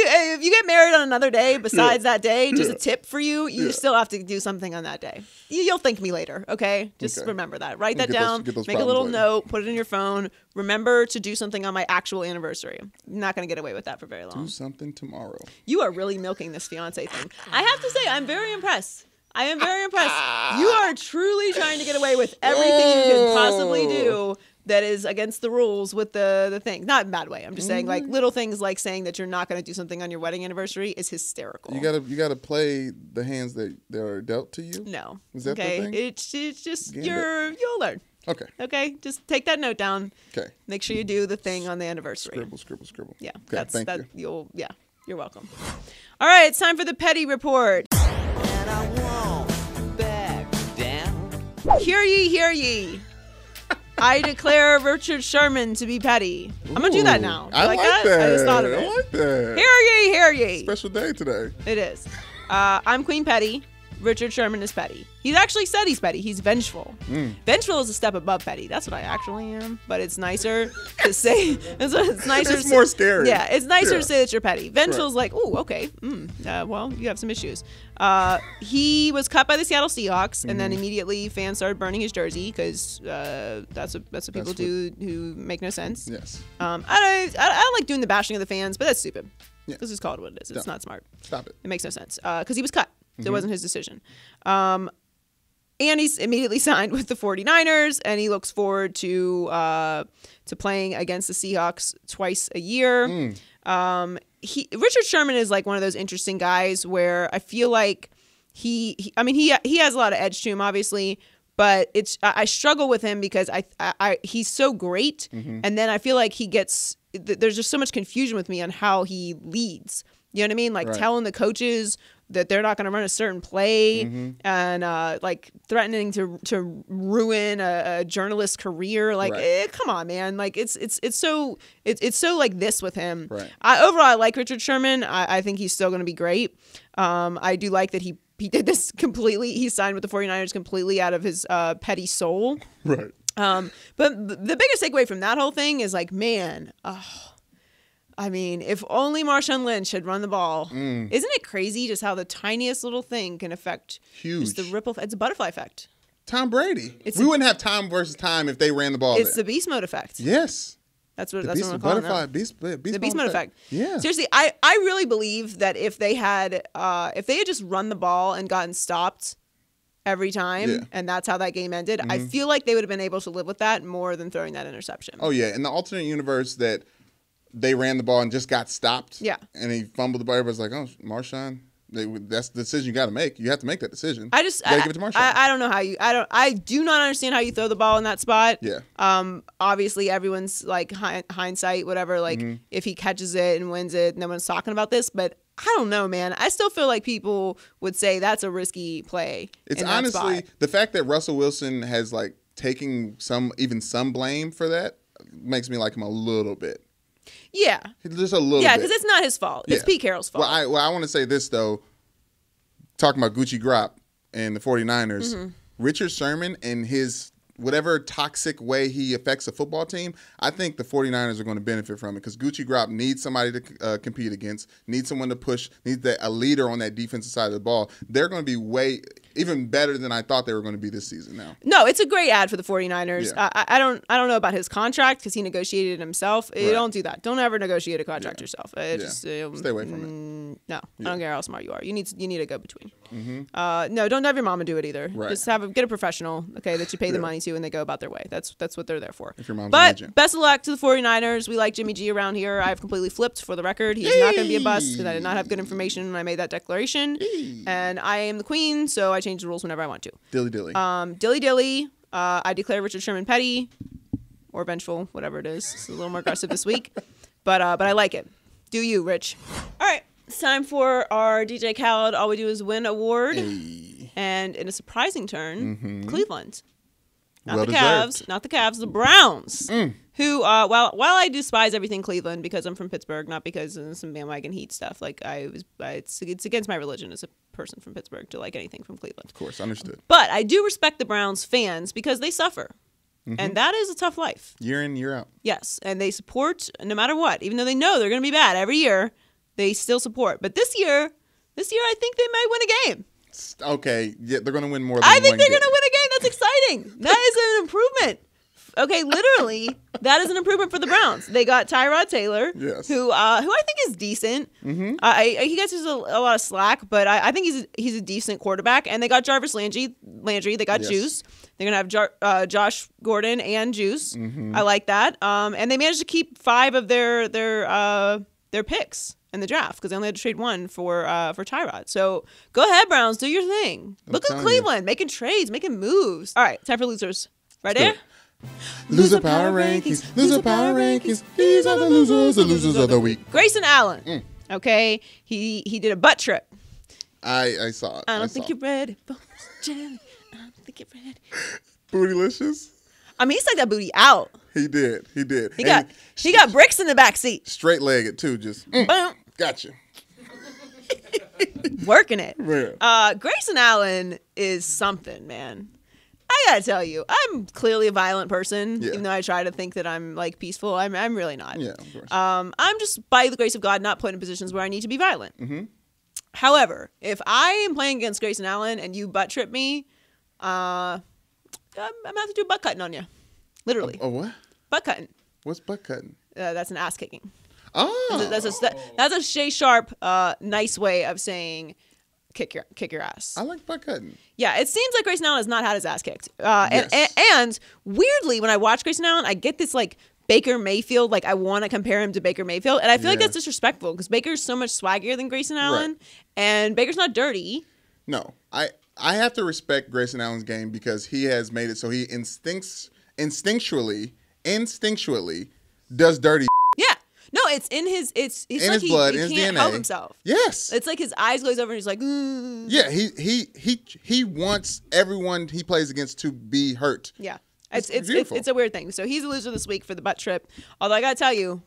you get married on another day besides that day, just a tip for you, you still have to do something on that day. You'll thank me later. Okay. Just Okay. remember that. Write We'll that get those- down. get those Make a problems little later. note. Put it in your phone. Remember to do something on my actual anniversary. I'm not going to get away with that for very long. Do something tomorrow. You are really milking this fiance thing. I have to say, I'm very impressed. I am very impressed. You are truly trying to get away with everything you could possibly do that is against the rules with the thing. Not in a bad way. I'm just saying, like, little things like saying that you're not going to do something on your wedding anniversary is hysterical. You gotta play the hands that are dealt to you. No. Is that okay? the thing? It's just you'll learn. Okay. Okay. Just take that note down. Okay. Make sure you do the thing on the anniversary. Scribble. Yeah. Okay, thank you. You're welcome. All right. It's time for the petty report. And I won't back down. Hear ye. I declare Richard Sherman to be petty. I'm going to do that now. I like that? that. I just thought of it. I like that. Hear ye. Special day today. It is. I'm Queen Petty. Richard Sherman is petty. He's actually said he's petty. He's vengeful. Vengeful is a step above petty. That's what I actually am. But it's nicer to say. It's nicer. It's more scary. Yeah, it's nicer to say that you're petty. Vengeful is like, ooh, okay. Well, you have some issues. He was cut by the Seattle Seahawks, and then immediately fans started burning his jersey because that's what people do who make no sense. Yes. I don't like doing the bashing of the fans, but that's stupid. Yeah. Let's just call it what it is. It's not smart. Stop it. It makes no sense because he was cut. So it wasn't his decision. And he's immediately signed with the 49ers, and he looks forward to playing against the Seahawks twice a year. Richard Sherman is like one of those interesting guys where I feel like he has a lot of edge to him, obviously, but I struggle with him because he's so great, and then I feel like there's just so much confusion with me on how he leads. You know what I mean? Like telling the coaches that they're not going to run a certain play and like threatening to ruin a journalist's career. Like, come on, man. Like it's so like this with him. Right. Overall, I like Richard Sherman. I think he's still going to be great. I do like that he did this completely. He signed with the 49ers completely out of his petty soul. Right. But the biggest takeaway from that whole thing is like, man, I mean, if only Marshawn Lynch had run the ball. Isn't it crazy just how the tiniest little thing can affect just the ripple? It's a butterfly effect. Tom Brady. We wouldn't have time versus time if they ran the ball. It's the beast mode effect. Yes. That's what I'm calling it. The beast mode effect. Yeah. Seriously, I really believe that if they had just run the ball and gotten stopped every time, and that's how that game ended, I feel like they would have been able to live with that more than throwing that interception. Oh yeah, in the alternate universe that they ran the ball and just got stopped. Yeah. And he fumbled the ball. Everybody's like, oh, Marshawn. That's the decision you got to make. You have to make that decision. I gotta give it to Marshawn. I don't know how I do not understand how you throw the ball in that spot. Yeah. Obviously everyone's like hindsight, whatever. Like if he catches it and wins it, no one's talking about this. But I don't know, man. I still feel like people would say that's a risky play. It's honestly the fact that Russell Wilson has like taken some blame for that makes me like him a little bit. Yeah. Just a little bit. Yeah, because it's not his fault. It's Pete Carroll's fault. Well, I want to say this, though. Talking about Gucci Grop and the 49ers, Richard Sherman and his whatever toxic way he affects a football team, I think the 49ers are going to benefit from it because Gucci Grop needs somebody to compete against, needs someone to push, needs a leader on that defensive side of the ball. They're going to be even better than I thought they were going to be this season now. No, it's a great ad for the 49ers. Yeah. I don't know about his contract because he negotiated it himself. Right. Don't do that. Don't ever negotiate a contract yourself. Stay away from it. No, I don't care how smart you are. You need a go-between. No, don't have your mama do it either. Right. Just get a professional, that you pay the money to and they go about their way. That's what they're there for. If your mom's an agent. Best of luck to the 49ers. We like Jimmy G around here. I've completely flipped for the record. He's not going to be a bust because I did not have good information when I made that declaration. And I am the queen, so I change the rules whenever I want to. Dilly dilly. Dilly dilly. I declare Richard Sherman petty or vengeful, whatever it is. It's a little more aggressive this week, but I like it. Do you, Rich? All right, it's time for our DJ Khaled All We Do Is Win award, and in a surprising turn, Cleveland. Not the Cavs, the Browns. Who, while I despise everything Cleveland because I'm from Pittsburgh, not because of some bandwagon heat stuff. Like it's against my religion as a person from Pittsburgh to like anything from Cleveland. Of course, understood. But I do respect the Browns fans because they suffer, and that is a tough life. Year in, year out. Yes, and they support no matter what, even though they know they're going to be bad every year. They still support. But this year, I think they might win a game. Okay, yeah, they're going to win more than I think they're going to win a game. That's exciting. That is an improvement. Okay, literally, That is an improvement for the Browns. They got Tyrod Taylor, Yes. who I think is decent. Mm-hmm. He gets a lot of slack, but I think he's a decent quarterback. And they got Jarvis Landry. They got Juice. They're gonna have Josh Gordon and Juice. Mm-hmm. I like that. And they managed to keep 5 of their picks in the draft because they only had to trade 1 for Tyrod. So go ahead, Browns, do your thing. Look at Cleveland making trades, making moves. All right, time for losers. Right there. Loser power rankings. Loser power rankings. These are the losers of the week. Grayson Allen. Okay, he did a butt trip. I saw it. I don't think you're ready for jelly. I don't think you're ready. Bootylicious. I mean, he stuck that booty out. He did. He got bricks in the back seat. Straight legged too. Just Boom. Gotcha. Working it. Yeah. Grayson Allen is something, man. I gotta tell you, I'm clearly a violent person, even though I try to think that I'm like peaceful. I'm really not. Yeah, of course. I'm just, by the grace of God, not put in positions where I need to be violent. Mm-hmm. However, if I am playing against Grayson Allen and you butt trip me, I'm gonna have to do butt cutting on you. Literally. Oh, what? Butt cutting. What's butt cutting? That's an ass kicking. Oh. That's a Shay Sharpe nice way of saying kick your ass. I like butt cutting. Yeah, it seems like Grayson Allen has not had his ass kicked. Yes. And weirdly, when I watch Grayson Allen, I get this like Baker Mayfield, like I want to compare him to Baker Mayfield, and I feel like that's disrespectful because Baker's so much swaggier than Grayson Allen, and Baker's not dirty. No, I have to respect Grayson Allen's game because he has made it so he instinctually does dirty. Yeah. No, it's in his in like his blood, he in his can't DNA. help himself. Yes. It's like his eyes glaze over and he's like, mm. Yeah, he wants everyone he plays against to be hurt. Yeah. It's It's a weird thing. So he's a loser this week for the butt trip. Although I gotta tell you,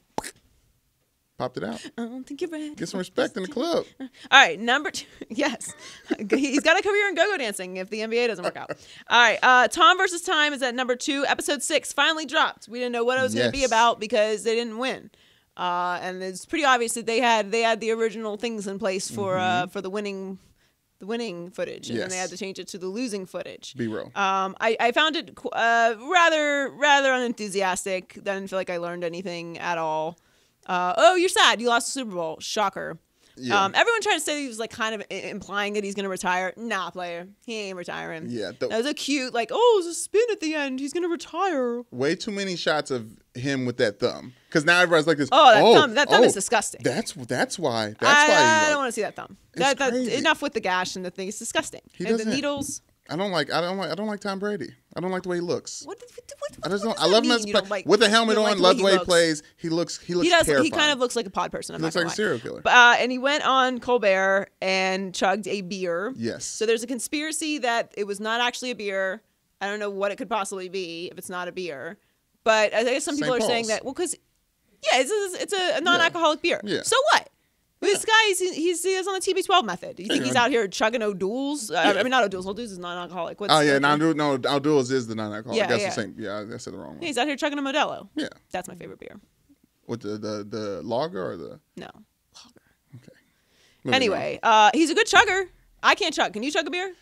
popped it out. I don't think you're ready. Get some respect in the club. All right, number 2. Yes. He's got a career in go-go dancing if the NBA doesn't work out. All right, Tom versus Time is at number 2. Episode 6 finally dropped. We didn't know what it was going to be about because they didn't win. And it's pretty obvious that they had the original things in place for the winning footage, and then they had to change it to the losing footage. B-roll. I found it rather unenthusiastic. I didn't feel like I learned anything at all. Oh, you're sad. You lost the Super Bowl. Shocker. Yeah. Everyone tried to say he was like kind of implying that he's going to retire. Nah, player. He ain't retiring. Yeah. That was a cute, like, oh, it's a spin at the end. He's going to retire. Way too many shots of him with that thumb. Because now everybody's like this. That thumb is disgusting. That's why. I don't want to see that thumb. That's enough with the gash and the thing. It's disgusting. And the needles. I don't like Tom Brady. I don't like the way he looks. What I love him as with the helmet on. Love the way he plays. He looks terrifying. He kind of looks like a pod person. He looks like a serial killer. And he went on Colbert and chugged a beer. Yes. So there's a conspiracy that it was not actually a beer. I don't know what it could possibly be if it's not a beer. But I guess some people are saying that because it's a non-alcoholic beer. Yeah. So what? This guy, he's on the TB12 method. You think he's out here chugging O'Doul's? I mean, not O'Doul's. O'Doul's is non-alcoholic. O'Doul's is the non-alcoholic. Yeah, that's the same. Yeah, I said the wrong one. Yeah, he's out here chugging a Modelo. Yeah. That's my favorite beer. What, the lager or the? No, lager. Okay. Anyway, he's a good chugger. I can't chug. Can you chug a beer?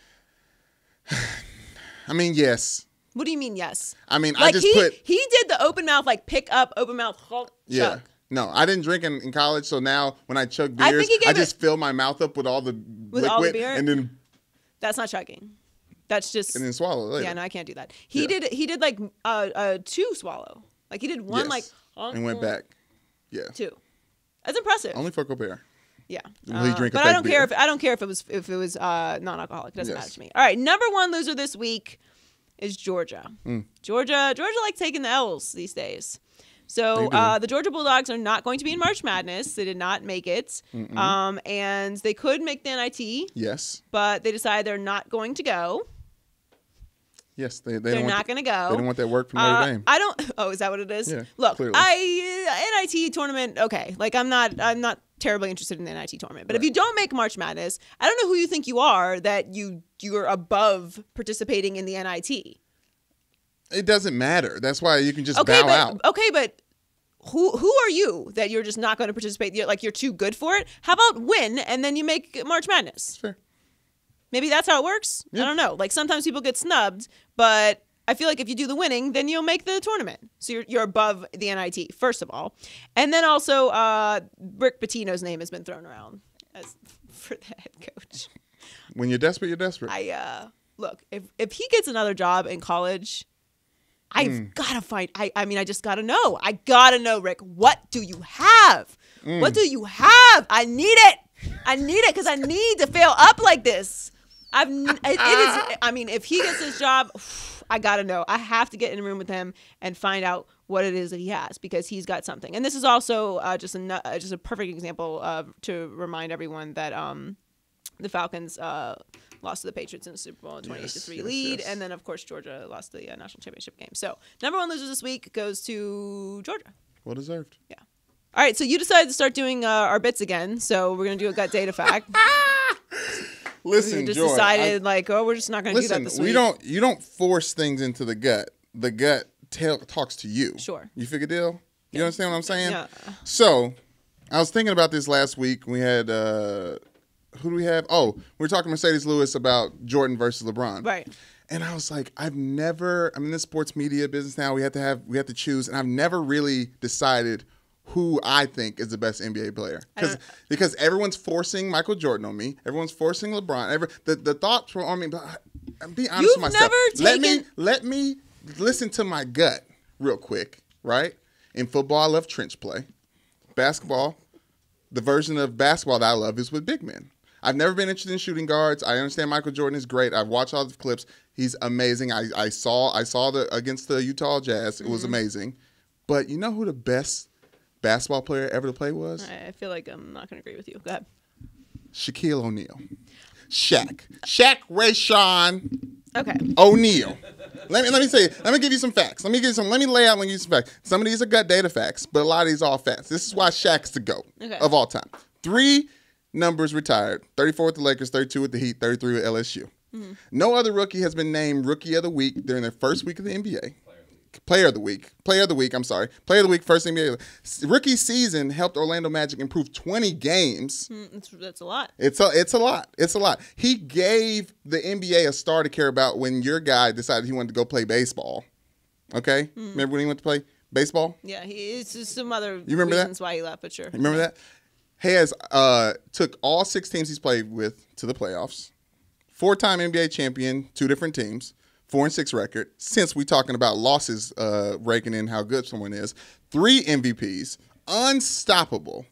I mean, yes. What do you mean, yes? I mean, like he did the open mouth, like pick up, open mouth, chug. Yeah. No, I didn't drink in college, so now when I chug beers, I just fill my mouth up with all the liquid, all the beer? And then that's not chugging. That's just and then swallow it later. Yeah, no, I can't do that. He did like 2 swallow. Like he did one and went back. Yeah, 2. That's impressive. Only for Colbert. Yeah, Will he drink but I don't care if it was non-alcoholic. It doesn't matter to me. All right, number 1 loser this week is Georgia. Georgia likes taking the L's these days. So the Georgia Bulldogs are not going to be in March Madness. They did not make it. And they could make the NIT. Yes. But they decided they're not going to go. Yes, they're not going to go. They don't want that work from Notre Dame. I don't. Oh, is that what it is? Yeah, look, clearly. NIT tournament. Okay, like I'm not terribly interested in the NIT tournament. But if you don't make March Madness, I don't know who you think you are that you're above participating in the NIT. It doesn't matter. That's why you can just bow out. Okay, but who are you that you're just not going to participate? You're too good for it. How about win and then you make March Madness? Fair. Maybe that's how it works. Yeah. I don't know. Like sometimes people get snubbed, but I feel like if you do the winning, then you'll make the tournament. So you're above the NIT, first of all. And then also, Rick Pitino's name has been thrown around for the head coach. When you're desperate, you're desperate. Look, if he gets another job in college, I've got to find, I just got to know. I got to know, Rick, what do you have? What do you have? I need it. I need it because I need to fail up like this. If he gets this job, I got to know. I have to get in a room with him and find out what it is that he has because he's got something. And this is also just a perfect example to remind everyone that the Falcons lost to the Patriots in the Super Bowl in 28-3 lead. Yes. And then, of course, Georgia lost the national championship game. So, number one losers this week goes to Georgia. Well deserved. Yeah. All right, so you decided to start doing our bits again. So, we're going to do a gut data fact. Listen, we just Joy, decided, we're just not going to do that this week. You don't force things into the gut. The gut talks to you. Sure. You figure deal? You understand what I'm saying? Yeah. So, I was thinking about this last week. We had... who do we have? Oh, we were talking to Mercedes Lewis about Jordan versus LeBron. Right. And I was like, I'm in the sports media business now. We have to choose. And I've never really decided who I think is the best NBA player. Because everyone's forcing Michael Jordan on me. Everyone's forcing LeBron. The thoughts were on me. But I'm being honest with myself. Let me listen to my gut real quick, right? In football, I love trench play. Basketball, the version of basketball that I love is with big men. I've never been interested in shooting guards. I understand Michael Jordan is great. I've watched all the clips. He's amazing. I saw against the Utah Jazz. It was amazing. But you know who the best basketball player ever to play was? I feel like I'm not going to agree with you. Go ahead. Shaquille O'Neal. Shaq Grayson. Okay. O'Neal. Let me say. Let me give you some facts. Let me lay out and give you some facts. Some of these are gut data facts, but a lot of these are all facts. This is why Shaq's the GOAT of all time. 3 numbers retired: 34 with the Lakers, 32 with the Heat, 33 with LSU. Mm-hmm. No other rookie has been named Rookie of the Week during their first week of the NBA. Player of the week, first NBA. Rookie season helped Orlando Magic improve 20 games. That's a lot. It's a lot. He gave the NBA a star to care about when your guy decided he wanted to go play baseball. Okay? Remember when he went to play baseball? Yeah, it's just some other reasons why he left, but sure. You remember that? Has took all 6 teams he's played with to the playoffs. 4-time NBA champion, 2 different teams. 4-6 record. Since we're talking about losses, raking in how good someone is. 3 MVPs. Unstoppable.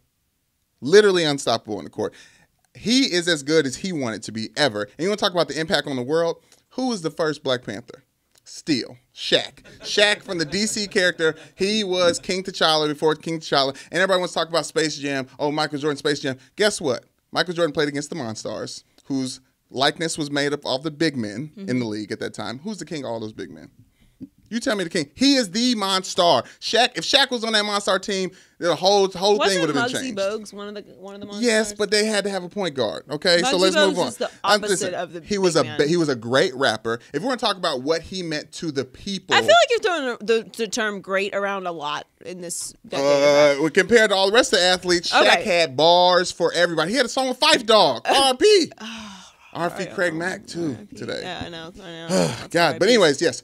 Literally unstoppable in the court. He is as good as he wanted to be ever. And you want to talk about the impact on the world? Who was the first Black Panther? Still, Shaq. Shaq from the DC character. He was King T'Challa before King T'Challa. And everybody wants to talk about Space Jam. Oh, Michael Jordan, Space Jam. Guess what? Michael Jordan played against the Monstars, whose likeness was made up of the big men in the league at that time. Who's the king of all those big men? You tell me the king. He is the Monstar. Shaq. If Shaq was on that Monstar team, the whole thing would have been changed. Wasn't Muggsy Bogues one of the Monstars? Yes, but they had to have a point guard. Okay, so let's move on. Is the opposite of the he was a great rapper. If we're going to talk about what he meant to the people, I feel like you're throwing the term "great" around a lot in this decade. Compared to all the rest of the athletes, Shaq had bars for everybody. He had a song with Fife Dog, R.I.P. R.I.P. Craig Mack too today. Yeah, I know. God, but anyways, yes,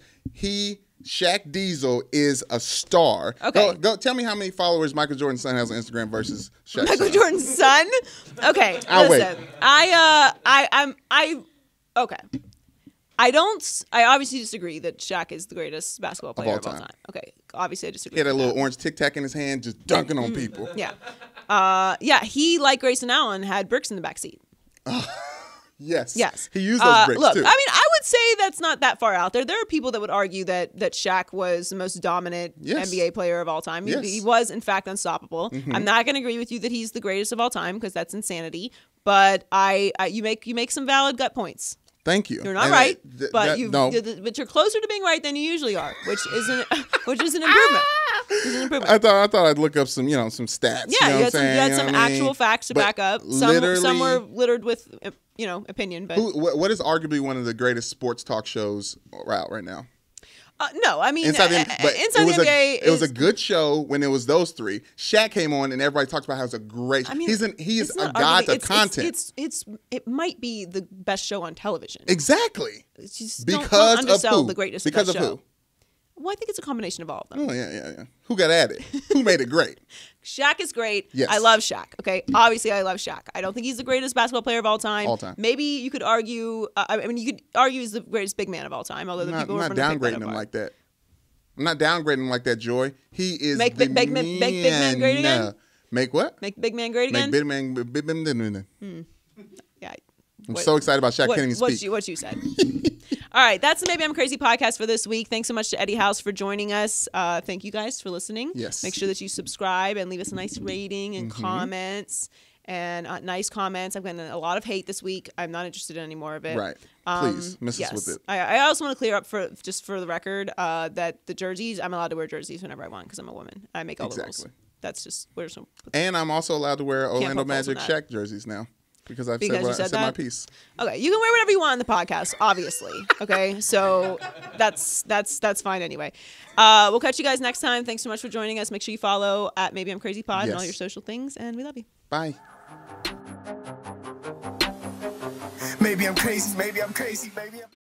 Shaq Diesel is a star. Okay. Go tell me how many followers Michael Jordan's son has on Instagram versus Shaq's Michael son. Jordan's son? Okay. I'll listen. wait. Okay. I obviously disagree that Shaq is the greatest basketball player of all time. Okay. Obviously I disagree. He had with a little orange Tic Tac in his hand just dunking on people. Yeah. He, like Grayson Allen, had bricks in the backseat. Yes. Yes. He used those bricks too. I mean, I would say that's not that far out there. There are people that would argue that Shaq was the most dominant NBA player of all time. He was, in fact, unstoppable. I'm not going to agree with you that he's the greatest of all time because that's insanity. But you make some valid gut points. Thank you. You're not right, but you're closer to being right than you usually are, which is an improvement. I thought I'd look up some stats. Yeah, you had some actual facts to back up. Some were littered with opinion. But what is arguably one of the greatest sports talk shows out right now? No, I mean, Inside the, but Inside it was the NBA it was a good show when it was those three. Shaq came on and everybody talked about how it's a great. I mean, he's it's a not god arguably- of content. It might be the best show on television. Exactly. It's just Because don't of undersell who? the greatness Because of that of show. who? Well, I think it's a combination of all of them. Oh yeah. Who got at it? Who made it great? Shaq is great. Yes. I love Shaq. Okay, obviously I love Shaq. I don't think he's the greatest basketball player of all time. All time. Maybe you could argue. I mean, you could argue he's the greatest big man of all time. Although I'm the not, people I'm were not going to pick that downgrading him apart. like that. I'm not downgrading him like that, Joy. He is Make the big man great again? Make what? Make big man great again. Make big man. Yeah. I'm so excited about Shaq. Can't even What speak. you said. All right, that's the Maybe I'm Crazy podcast for this week. Thanks so much to Eddie House for joining us. Thank you guys for listening. Yes. Make sure that you subscribe and leave us a nice rating and comments. And nice comments. I've gotten a lot of hate this week. I'm not interested in any more of it. Right. Please, miss yes. us with it. I also want to clear up just for the record that the jerseys, I'm allowed to wear jerseys whenever I want because I'm a woman. I make all the rules. Exactly. That's just we're some. And I'm also allowed to wear Orlando put holes in Magic that. Shaq jerseys now because I Because you said said my that? piece. Okay, you can wear whatever you want on the podcast, obviously. Okay, so that's fine anyway. We'll catch you guys next time. Thanks so much for joining us. Make sure you follow at Maybe I'm Crazy Pod and all Yes. your social things, and we love you. Bye. Maybe I'm crazy, maybe I'm crazy, maybe I'm